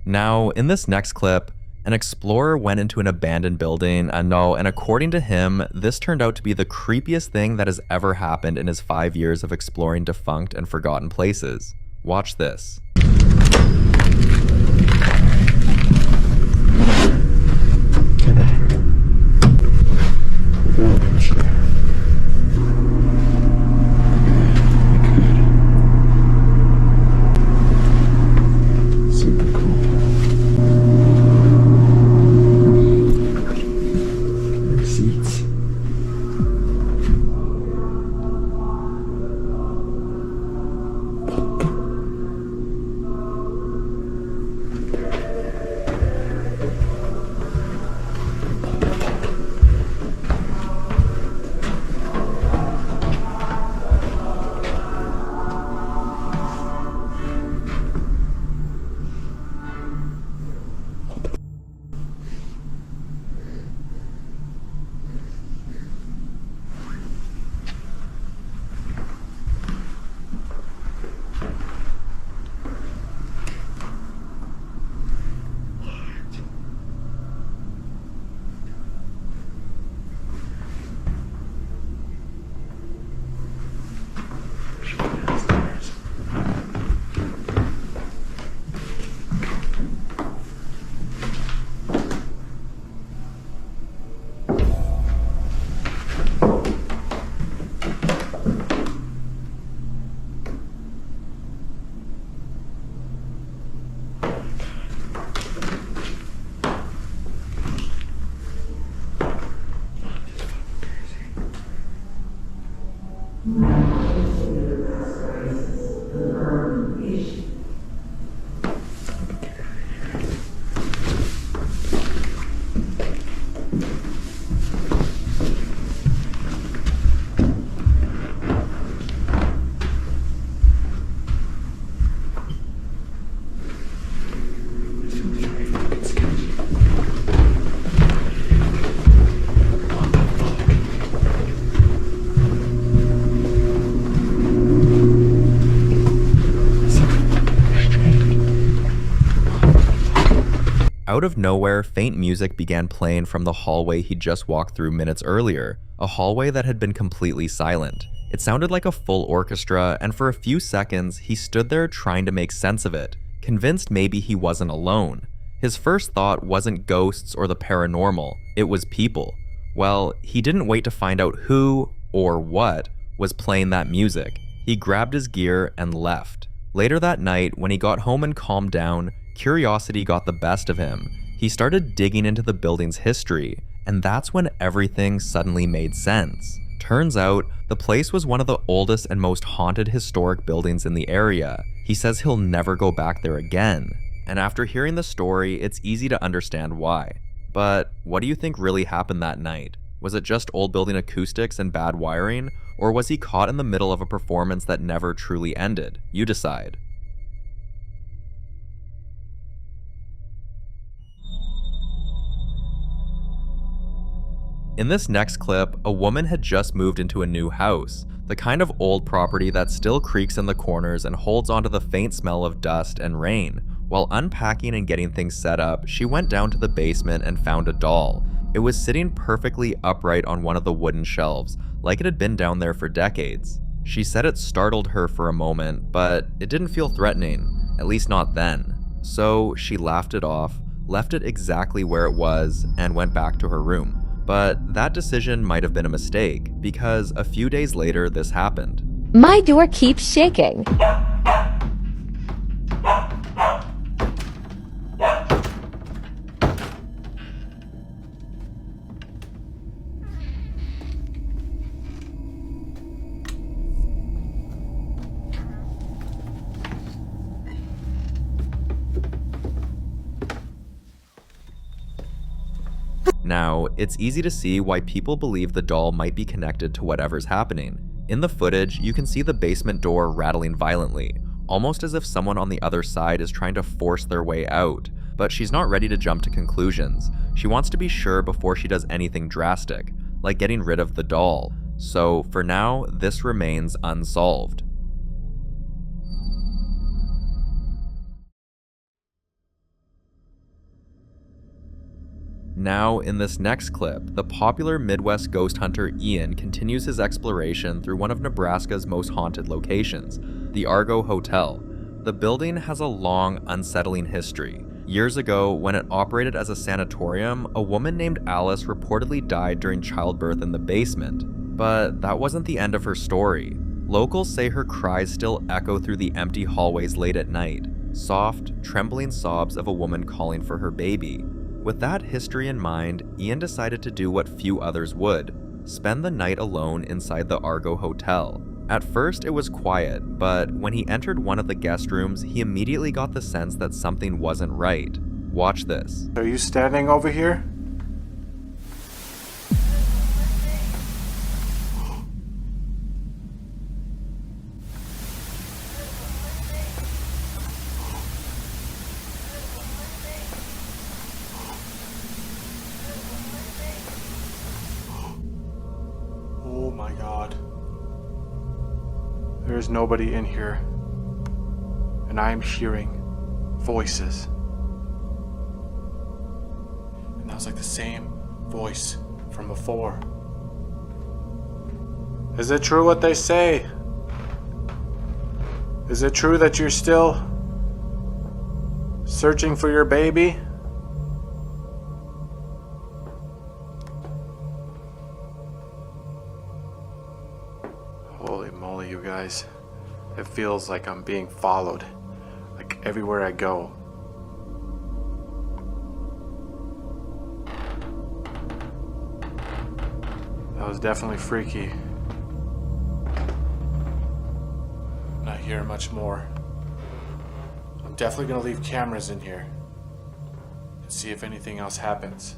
Now, in this next clip, an explorer went into an abandoned building, and according to him, this turned out to be the creepiest thing that has ever happened in his 5 years of exploring defunct and forgotten places. Watch this. Out of nowhere, faint music began playing from the hallway he just walked through minutes earlier, a hallway that had been completely silent. It sounded like a full orchestra, and for a few seconds, he stood there trying to make sense of it, convinced maybe he wasn't alone. His first thought wasn't ghosts or the paranormal, it was people. Well, he didn't wait to find out who, or what, was playing that music. He grabbed his gear and left. Later that night, when he got home and calmed down, curiosity got the best of him. He started digging into the building's history, and that's when everything suddenly made sense. Turns out, the place was one of the oldest and most haunted historic buildings in the area. He says he'll never go back there again. And after hearing the story, it's easy to understand why. But what do you think really happened that night? Was it just old building acoustics and bad wiring? Or was he caught in the middle of a performance that never truly ended? You decide. In this next clip, a woman had just moved into a new house, the kind of old property that still creaks in the corners and holds onto the faint smell of dust and rain. While unpacking and getting things set up, she went down to the basement and found a doll. It was sitting perfectly upright on one of the wooden shelves, like it had been down there for decades. She said it startled her for a moment, but it didn't feel threatening, at least not then. So she laughed it off, left it exactly where it was, and went back to her room. But that decision might have been a mistake, because a few days later this happened. My door keeps shaking. Now, it's easy to see why people believe the doll might be connected to whatever's happening. In the footage, you can see the basement door rattling violently, almost as if someone on the other side is trying to force their way out. But she's not ready to jump to conclusions. She wants to be sure before she does anything drastic, like getting rid of the doll. So, for now, this remains unsolved. Now, in this next clip, the popular Midwest ghost hunter Ian continues his exploration through one of Nebraska's most haunted locations, the Argo Hotel. The building has a long, unsettling history. Years ago, when it operated as a sanatorium, a woman named Alice reportedly died during childbirth in the basement. But that wasn't the end of her story. Locals say her cries still echo through the empty hallways late at night, soft, trembling sobs of a woman calling for her baby. With that history in mind, Ian decided to do what few others would: spend the night alone inside the Argo Hotel. At first, it was quiet, but when he entered one of the guest rooms, he immediately got the sense that something wasn't right. Watch this. Are you standing over here? Oh my God. There's nobody in here. And I am hearing voices. And that was like the same voice from before. Is it true what they say? Is it true that you're still searching for your baby? Holy moly, you guys. It feels like I'm being followed. Like everywhere I go. That was definitely freaky. Not hearing much more. I'm definitely gonna leave cameras in here and see if anything else happens.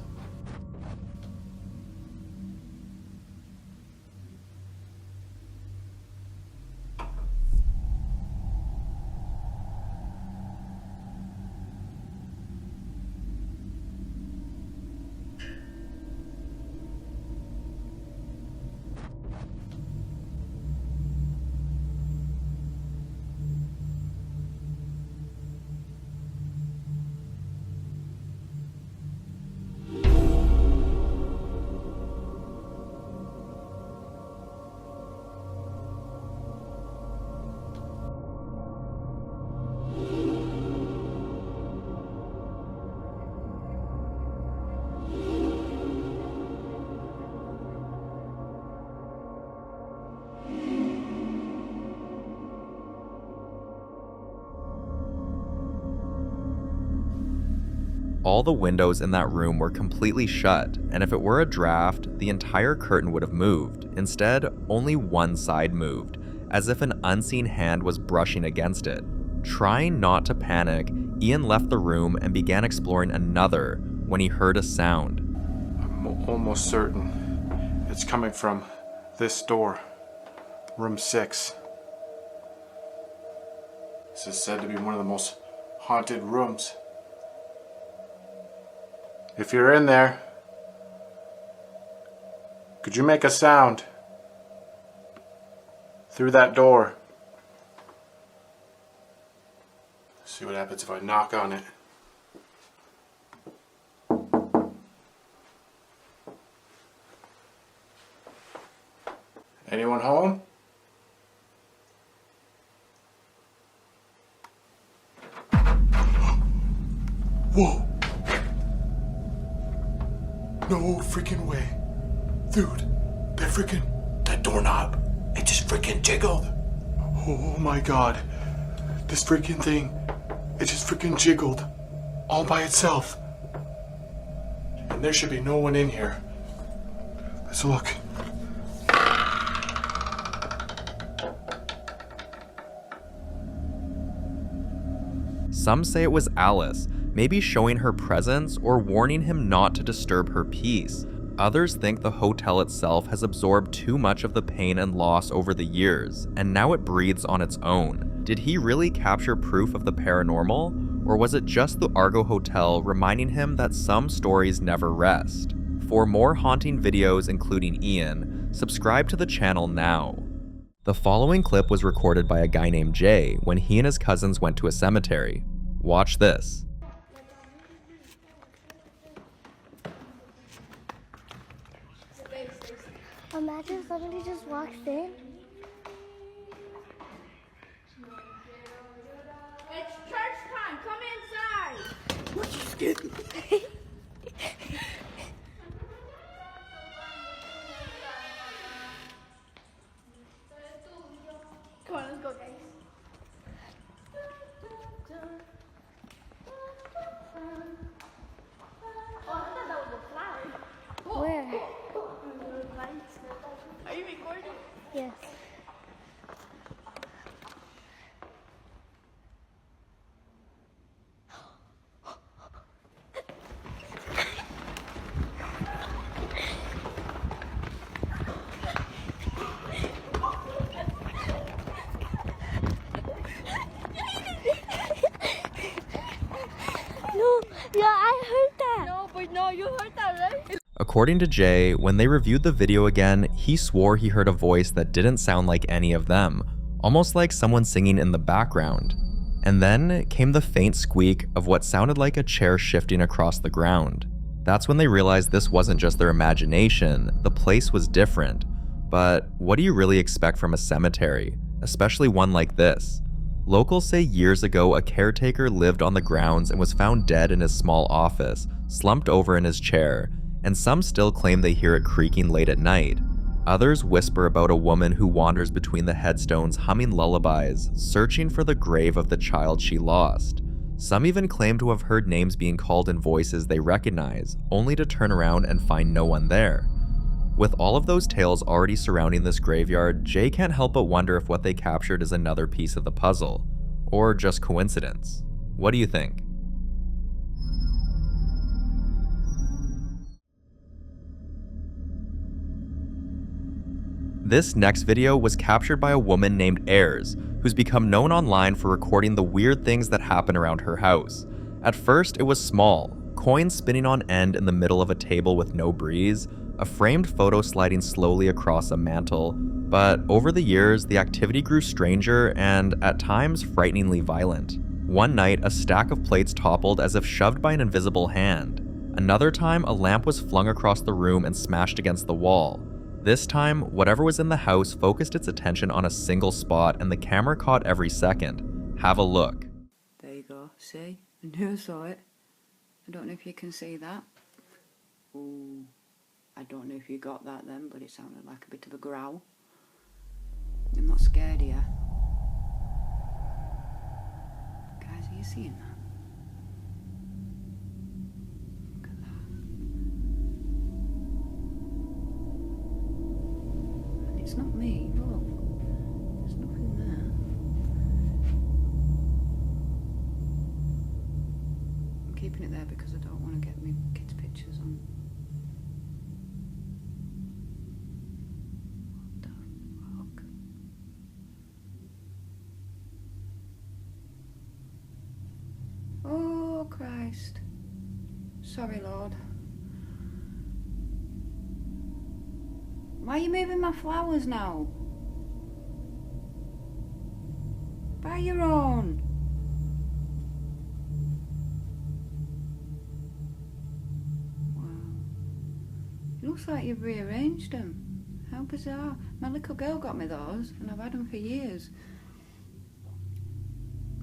All the windows in that room were completely shut, and if it were a draft, the entire curtain would have moved. Instead, only one side moved, as if an unseen hand was brushing against it. Trying not to panic, Ian left the room and began exploring another when he heard a sound. I'm almost certain it's coming from this door, room 6. This is said to be one of the most haunted rooms. If you're in there, could you make a sound through that door? See what happens if I knock on it. Anyone home? Whoa! No freaking way. Dude, that doorknob, it just freaking jiggled. Oh my god. This freaking thing, it just freaking jiggled all by itself. And there should be no one in here. Let's look. Some say it was Alice, maybe showing her presence or warning him not to disturb her peace. Others think the hotel itself has absorbed too much of the pain and loss over the years, and now it breathes on its own. Did he really capture proof of the paranormal, or was it just the Argo Hotel reminding him that some stories never rest? For more haunting videos including Ian, subscribe to the channel now. The following clip was recorded by a guy named Jay when he and his cousins went to a cemetery. Watch this. Imagine somebody just walks in. It's church time. Come inside. What you scared me? Come on, let's go, guys. Oh, I thought that was a flower. Where? Are you recording? Yes. No, yeah, I heard that. No, but no, you heard that, right? According to Jay, when they reviewed the video again, he swore he heard a voice that didn't sound like any of them, almost like someone singing in the background. And then came the faint squeak of what sounded like a chair shifting across the ground. That's when they realized this wasn't just their imagination, the place was different. But what do you really expect from a cemetery, especially one like this? Locals say years ago a caretaker lived on the grounds and was found dead in his small office, slumped over in his chair, and some still claim they hear it creaking late at night. Others whisper about a woman who wanders between the headstones humming lullabies, searching for the grave of the child she lost. Some even claim to have heard names being called in voices they recognize, only to turn around and find no one there. With all of those tales already surrounding this graveyard, Jay can't help but wonder if what they captured is another piece of the puzzle, or just coincidence. What do you think? This next video was captured by a woman named Ayers, who's become known online for recording the weird things that happen around her house. At first, it was small, coins spinning on end in the middle of a table with no breeze, a framed photo sliding slowly across a mantle, but over the years, the activity grew stranger and, at times, frighteningly violent. One night, a stack of plates toppled as if shoved by an invisible hand. Another time, a lamp was flung across the room and smashed against the wall. This time, whatever was in the house focused its attention on a single spot and the camera caught every second. Have a look. There you go, see? I knew I saw it. I don't know if you can see that. Ooh, I don't know if you got that then, but it sounded like a bit of a growl. I'm not scared here. Guys, are you seeing that? It's not me, look. There's nothing there. I'm keeping it there because I don't want to get my kids' pictures on. What the fuck? Oh, Christ. Sorry, Lord. Why are you moving my flowers now? Buy your own. Wow. It looks like you've rearranged them. How How bizarre. My little girl got me those, and I've had them for years.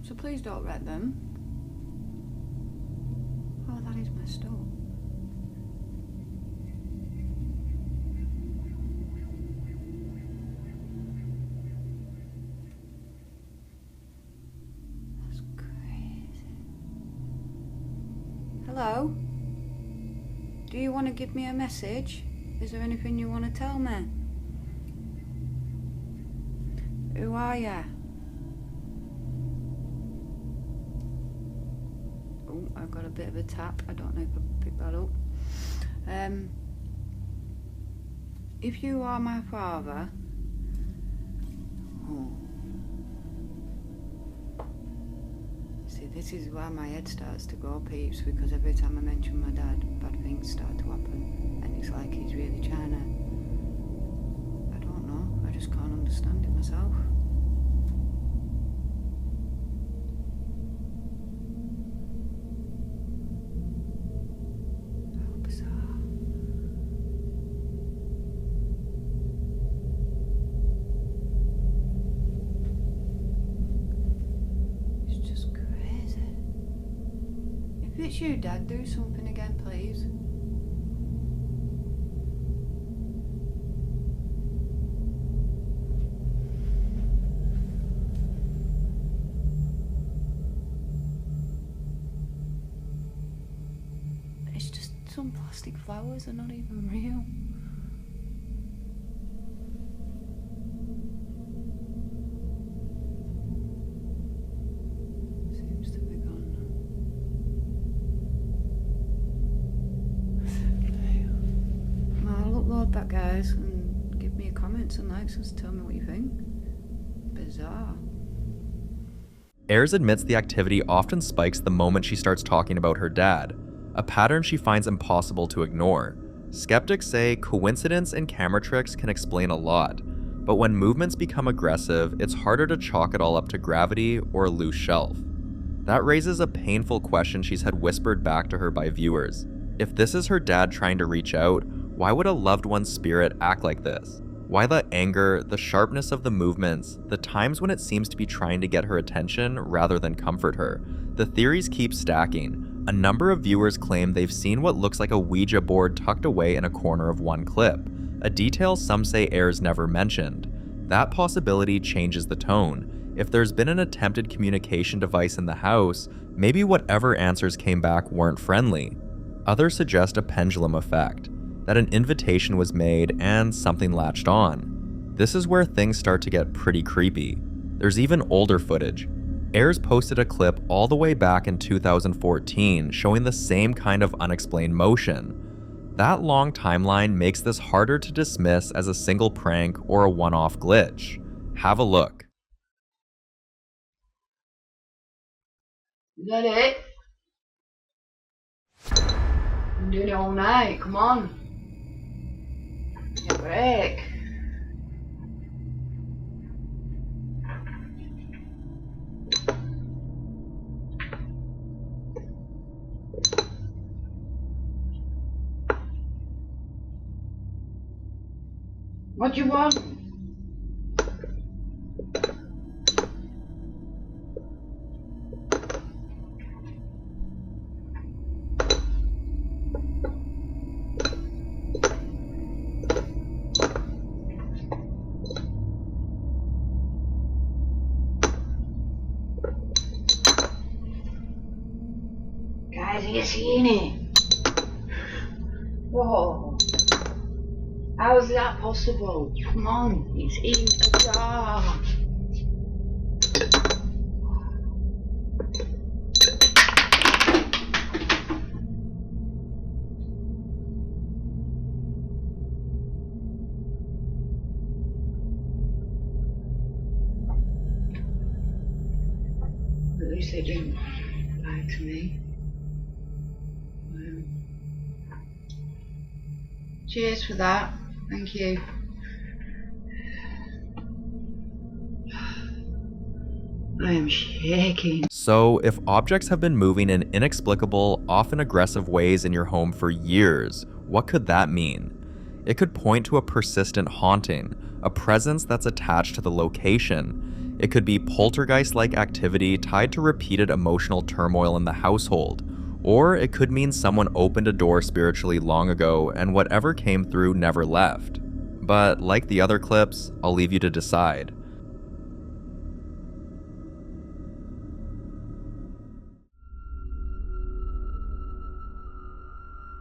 So please don't wreck them. Oh, that is messed up. That's crazy. Hello? Do you want to give me a message? Is there anything you want to tell me? Who are ya? Oh, I've got a bit of a tap. I don't know if I picked that up. If you are my father... Oh. See, this is why my head starts to go peeps, because every time I mention my dad, bad things start to happen. And it's like he's really trying to... I don't know. I just can't understand it myself. If it's you, Dad, do something again, please. It's just some plastic flowers, they're not even real. Seems to be gone now. I'll upload that, guys, and give me a comments and likes and tell me what you think. Bizarre. Ayers admits the activity often spikes the moment she starts talking about her dad, a pattern she finds impossible to ignore. Skeptics say coincidence and camera tricks can explain a lot, but when movements become aggressive, it's harder to chalk it all up to gravity or a loose shelf. That raises a painful question she's had whispered back to her by viewers. If this is her dad trying to reach out, why would a loved one's spirit act like this? Why the anger, the sharpness of the movements, the times when it seems to be trying to get her attention rather than comfort her? The theories keep stacking. A number of viewers claim they've seen what looks like a Ouija board tucked away in a corner of one clip, a detail some say Ayers never mentioned. That possibility changes the tone. If there's been an attempted communication device in the house, maybe whatever answers came back weren't friendly. Others suggest a pendulum effect, that an invitation was made and something latched on. This is where things start to get pretty creepy. There's even older footage. Ayers posted a clip all the way back in 2014 showing the same kind of unexplained motion. That long timeline makes this harder to dismiss as a single prank or a one-off glitch. Have a look. Is that it? I'm doing it all night, come on. Give me a break. What do you want? Guys, are you seeing it? Whoa. How is that possible? Come on, it's in a jar. At least they didn't lie to me. Cheers for that. Thank you. I am shaking. So, if objects have been moving in inexplicable, often aggressive ways in your home for years, what could that mean? It could point to a persistent haunting, a presence that's attached to the location. It could be poltergeist-like activity tied to repeated emotional turmoil in the household, or it could mean someone opened a door spiritually long ago and whatever came through never left. But like the other clips, I'll leave you to decide.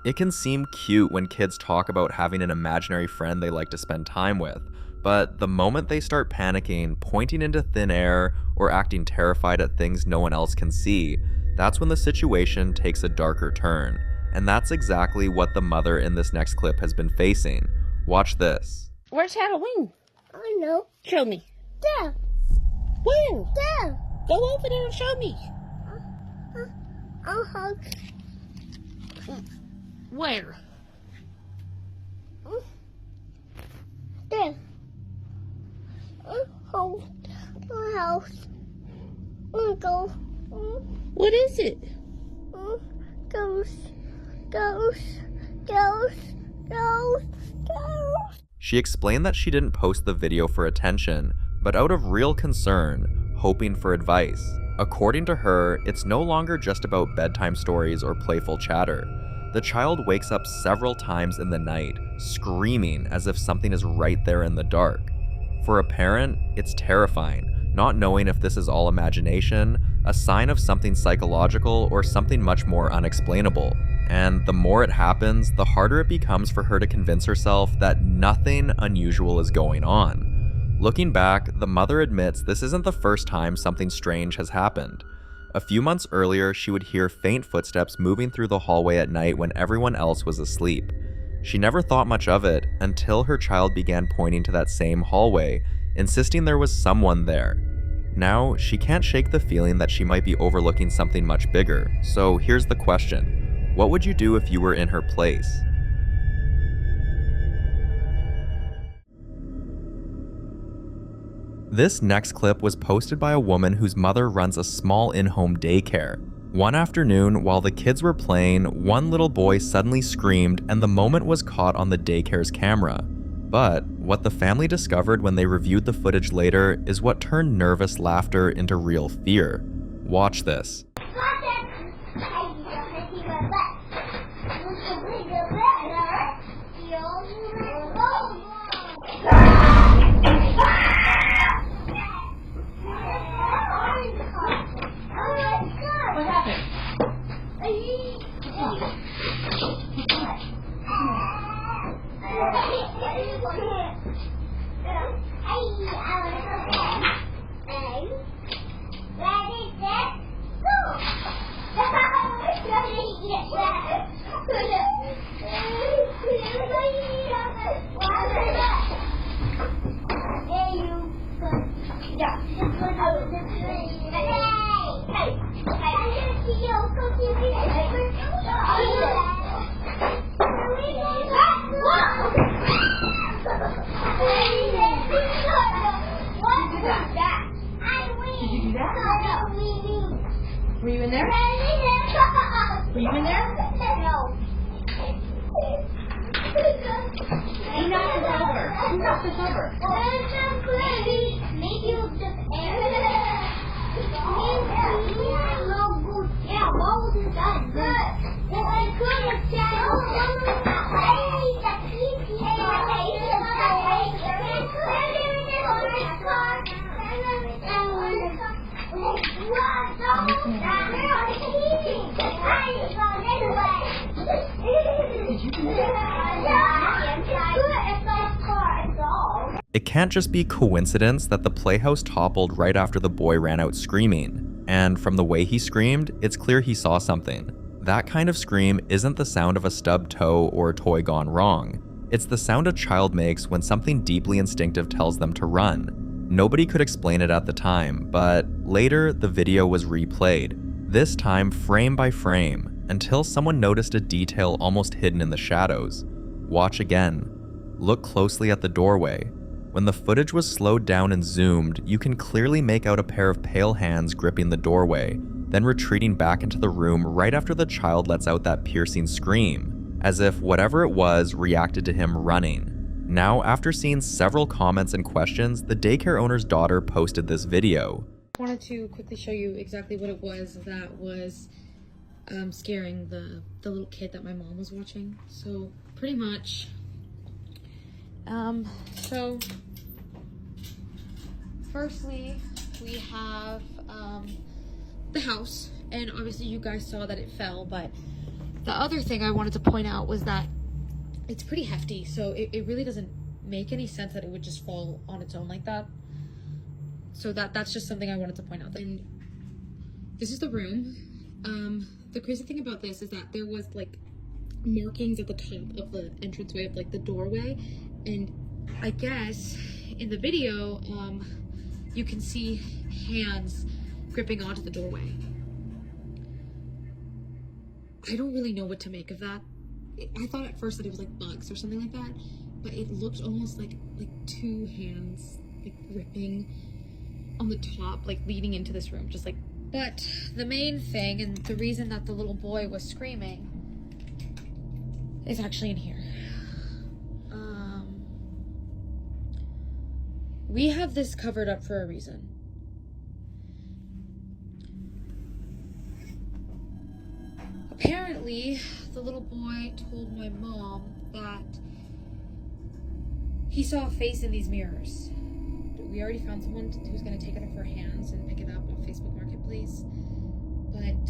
It can seem cute when kids talk about having an imaginary friend they like to spend time with, but the moment they start panicking, pointing into thin air, or acting terrified at things no one else can see, that's when the situation takes a darker turn. And that's exactly what the mother in this next clip has been facing. Watch this. Where's Halloween? I don't know. Show me. There. Where? There. Go over there and show me. Where? There. Home. House. Go. What is it? Ghost. She explained that she didn't post the video for attention, but out of real concern, hoping for advice. According to her, it's no longer just about bedtime stories or playful chatter. The child wakes up several times in the night, screaming as if something is right there in the dark. For a parent, it's terrifying, not knowing if this is all imagination, a sign of something psychological, or something much more unexplainable. And the more it happens, the harder it becomes for her to convince herself that nothing unusual is going on. Looking back, the mother admits this isn't the first time something strange has happened. A few months earlier, she would hear faint footsteps moving through the hallway at night when everyone else was asleep. She never thought much of it until her child began pointing to that same hallway, insisting there was someone there. Now, she can't shake the feeling that she might be overlooking something much bigger, so here's the question. What would you do if you were in her place? This next clip was posted by a woman whose mother runs a small in-home daycare. One afternoon, while the kids were playing, one little boy suddenly screamed and the moment was caught on the daycare's camera. But what the family discovered when they reviewed the footage later is what turned nervous laughter into real fear. Watch this. Were you in there? Were you in there? No. Who knocked this over? Who knocked this over? Maybe it was just yeah, what was it done? Good. I couldn't It can't just be coincidence that the playhouse toppled right after the boy ran out screaming. And from the way he screamed, it's clear he saw something. That kind of scream isn't the sound of a stubbed toe or a toy gone wrong. It's the sound a child makes when something deeply instinctive tells them to run. Nobody could explain it at the time, but later the video was replayed, this time frame by frame, until someone noticed a detail almost hidden in the shadows. Watch again. Look closely at the doorway. When the footage was slowed down and zoomed, you can clearly make out a pair of pale hands gripping the doorway, then retreating back into the room right after the child lets out that piercing scream. as if whatever it was reacted to him running. Now, after seeing several comments and questions, the daycare owner's daughter posted this video. I wanted to quickly show you exactly what it was that was scaring the little kid that my mom was watching. So pretty much, so firstly we have the house, and obviously you guys saw that it fell, but the other thing I wanted to point out was that it's pretty hefty, so it really doesn't make any sense that it would just fall on its own like that. So that's just something I wanted to point out. And this is the room. The crazy thing about this is that there was like markings at the top of the entranceway of like the doorway, and I guess in the video you can see hands gripping onto the doorway. I don't really know what to make of that. I thought at first that it was like bugs or something like that, but it looked almost like two hands like gripping on the top, like leading into this room, just like. But the main thing, and the reason that the little boy was screaming, is actually in here. We have this covered up for a reason. Apparently, the little boy told my mom that he saw a face in these mirrors. We already found someone who's going to take it off our hands and pick it up on Facebook Marketplace, but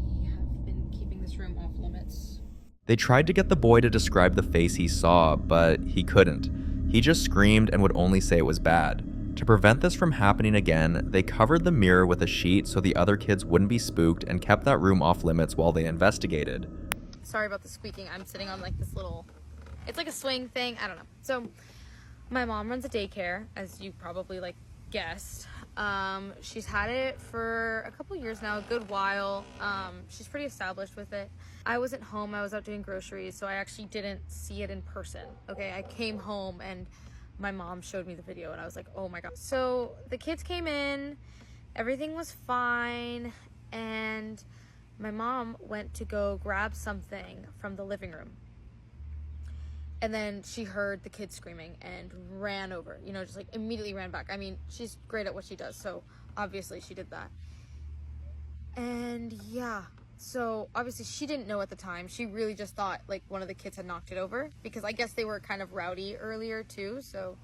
we have been keeping this room off limits. They tried to get the boy to describe the face he saw, but he couldn't. He just screamed and would only say it was bad. To prevent this from happening again, they covered the mirror with a sheet so the other kids wouldn't be spooked and kept that room off limits while they investigated. Sorry about the squeaking. I'm sitting on like this little, it's like a swing thing. I don't know. So my mom runs a daycare, as you probably like guessed. She's had it for a couple years now, a good while. She's pretty established with it. I wasn't home, I was out doing groceries, so I actually didn't see it in person. Okay, I came home and my mom showed me the video and I was like, oh my god. So the kids came in, everything was fine, and my mom went to go grab something from the living room. And then she heard the kids screaming and ran over, you know, just like immediately ran back. I mean, she's great at what she does, so obviously she did that. And yeah, so obviously she didn't know at the time. She really just thought like one of the kids had knocked it over, because I guess they were kind of rowdy earlier too, so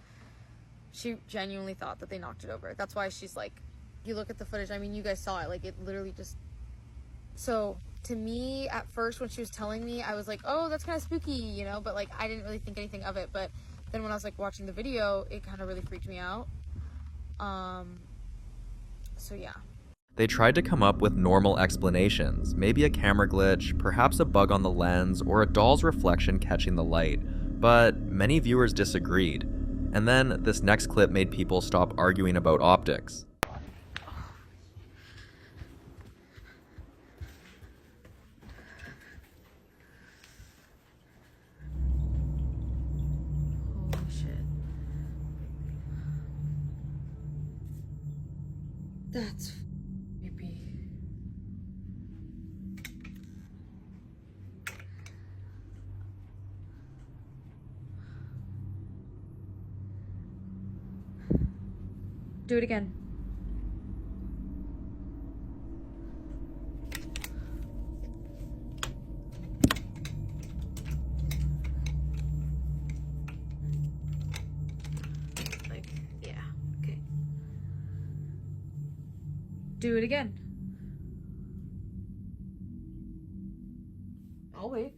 she genuinely thought that they knocked it over. That's why she's like, you look at the footage, I mean, you guys saw it, like it literally just, so to me at first when she was telling me, I was like, oh, that's kind of spooky, you know, but like I didn't really think anything of it. But then when I was like watching the video, it kind of really freaked me out. So yeah. They tried to come up with normal explanations, maybe a camera glitch, perhaps a bug on the lens, or a doll's reflection catching the light, but many viewers disagreed. And then this next clip made people stop arguing about optics. Holy shit. That's creepy. Do it again. Like, yeah, okay. Do it again. I'll wait.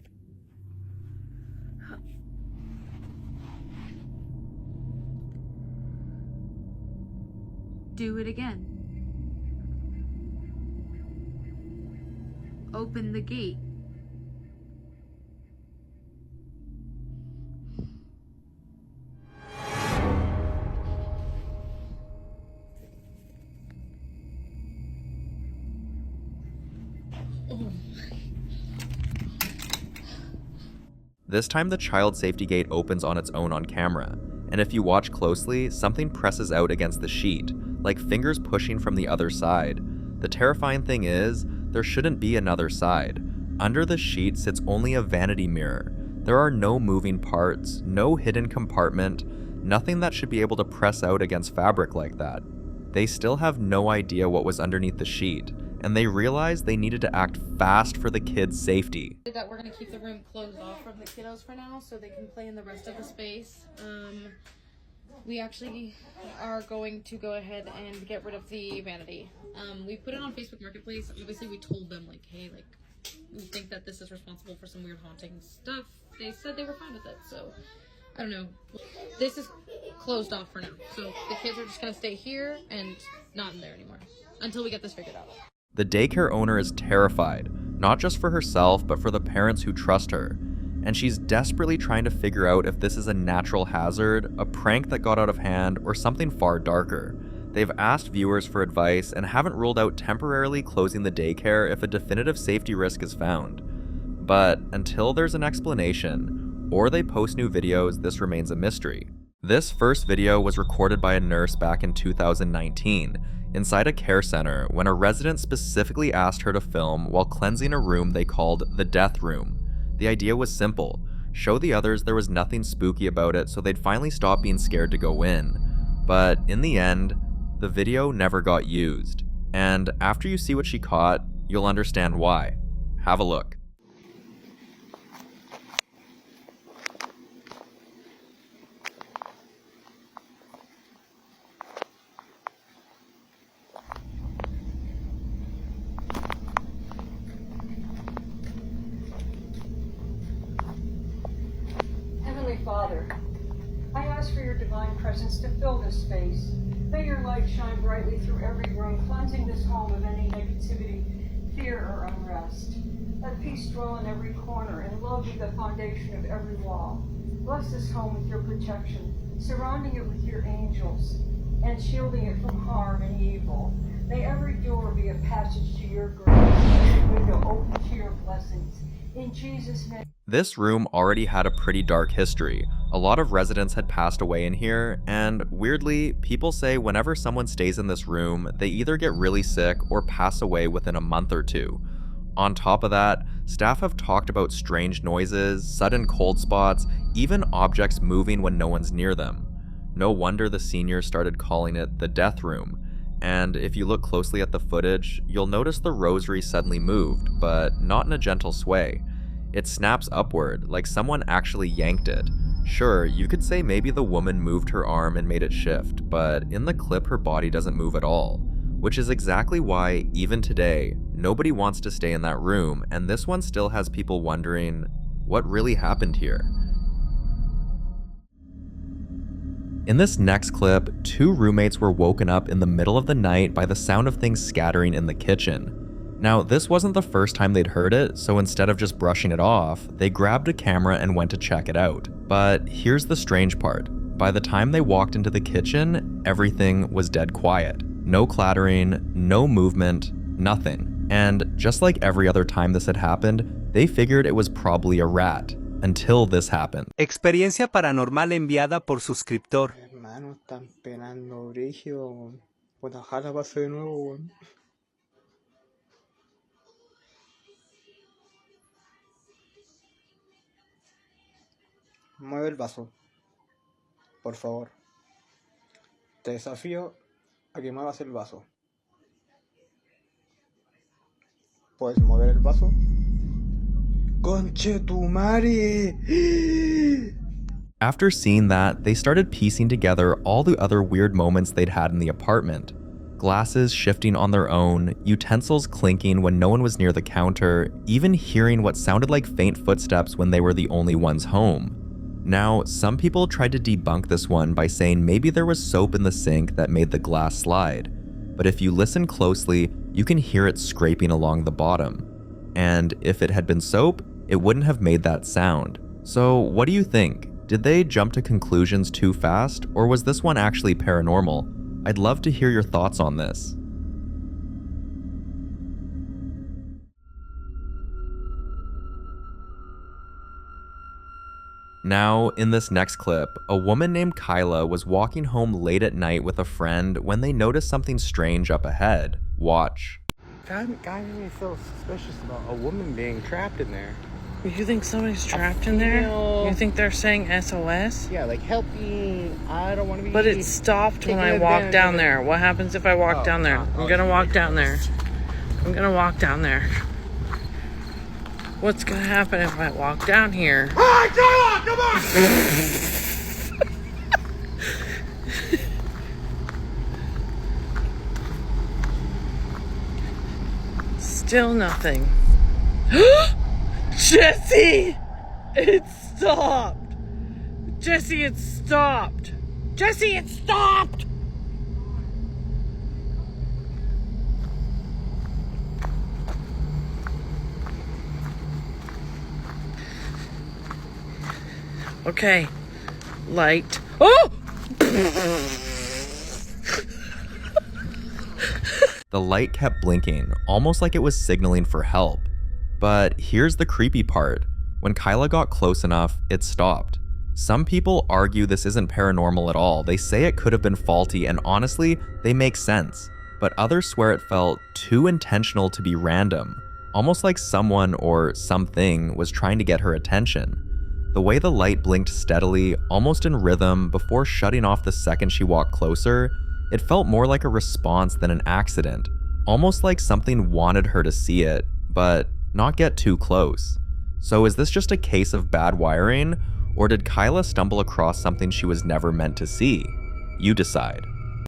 Do it again. Open the gate. This time the child safety gate opens on its own on camera, and if you watch closely, something presses out against the sheet, like fingers pushing from the other side. The terrifying thing is, there shouldn't be another side. under the sheet sits only a vanity mirror. There are no moving parts, no hidden compartment, nothing that should be able to press out against fabric like that. They still have no idea what was underneath the sheet, and they realized they needed to act fast for the kids' safety. That we're gonna keep the room closed off from the kiddos for now so they can play in the rest of the space. We actually are going to go ahead and get rid of the vanity. We put it on Facebook Marketplace. Obviously we told them like, hey, like, we think that this is responsible for some weird haunting stuff. They said they were fine with it, so I don't know. This is closed off for now. So the kids are just gonna stay here and not in there anymore until we get this figured out. The daycare owner is terrified, not just for herself, but for the parents who trust her. And she's desperately trying to figure out if this is a natural hazard, a prank that got out of hand, or something far darker. They've asked viewers for advice and haven't ruled out temporarily closing the daycare if a definitive safety risk is found. But until there's an explanation, or they post new videos, this remains a mystery. This first video was recorded by a nurse back in 2019, inside a care center, when a resident specifically asked her to film while cleansing a room they called the death room. The idea was simple: show the others there was nothing spooky about it so they'd finally stop being scared to go in. But in the end, the video never got used. And after you see what she caught, you'll understand why. Have a look. Heavenly Father, I ask for your divine presence to fill this space. May your light shine brightly through every room, cleansing this home of any negativity, fear, or unrest. Let peace dwell in every corner and love be the foundation of every wall. Bless this home with your protection, surrounding it with your angels, and shielding it from harm and evil. May every door be a passage to your grace, and every window open to your blessings. In Jesus' name. This room already had a pretty dark history. A lot of residents had passed away in here, and weirdly, people say whenever someone stays in this room, they either get really sick or pass away within a month or two. On top of that, staff have talked about strange noises, sudden cold spots, even objects moving when no one's near them. No wonder the seniors started calling it the death room. And if you look closely at the footage, you'll notice the rosary suddenly moved, but not in a gentle sway. It snaps upward, like someone actually yanked it. Sure, you could say maybe the woman moved her arm and made it shift, but in the clip her body doesn't move at all. Which is exactly why, even today, nobody wants to stay in that room, and this one still has people wondering, what really happened here? In this next clip, two roommates were woken up in the middle of the night by the sound of things scattering in the kitchen. Now, this wasn't the first time they'd heard it, so instead of just brushing it off, they grabbed a camera and went to check it out. But here's the strange part. By the time they walked into the kitchen, everything was dead quiet. No clattering, no movement, nothing. And just like every other time this had happened, they figured it was probably a rat. Until this happened. Experiencia paranormal enviada por suscriptor. Hermano, están penando brígido. Pues ojalá pase de nuevo, weón. Mueve el vaso. Por favor. Te desafío a que muevas el vaso. ¿Puedes mover el vaso? ¡Conche tu madre! After seeing that, they started piecing together all the other weird moments they'd had in the apartment. Glasses shifting on their own, utensils clinking when no one was near the counter, even hearing what sounded like faint footsteps when they were the only ones home. Now, some people tried to debunk this one by saying maybe there was soap in the sink that made the glass slide. But if you listen closely, you can hear it scraping along the bottom. And if it had been soap, it wouldn't have made that sound. So what do you think? Did they jump to conclusions too fast, or was this one actually paranormal? I'd love to hear your thoughts on this. Now, in this next clip, a woman named Kyla was walking home late at night with a friend when they noticed something strange up ahead. Watch. Guy made me feel suspicious about a woman being trapped in there. You think somebody's trapped in there? You think they're saying SOS? Yeah, like help me. I don't want to be. But it stopped when I walked down there. What happens if I walk down there? I'm gonna walk down there. I'm gonna walk down there. What's gonna happen if I walk down here? Alright, come on! Still nothing. Jesse! It stopped! Jesse, it stopped! Jesse, it stopped! Okay. Light. Oh! The light kept blinking, almost like it was signaling for help. But here's the creepy part. When Kyla got close enough, it stopped. Some people argue this isn't paranormal at all. They say it could have been faulty, and honestly, they make sense. But others swear it felt too intentional to be random, almost like someone or something was trying to get her attention. The way the light blinked steadily, almost in rhythm, before shutting off the second she walked closer, it felt more like a response than an accident, almost like something wanted her to see it, but not get too close. So is this just a case of bad wiring, or did Kyla stumble across something she was never meant to see? You decide.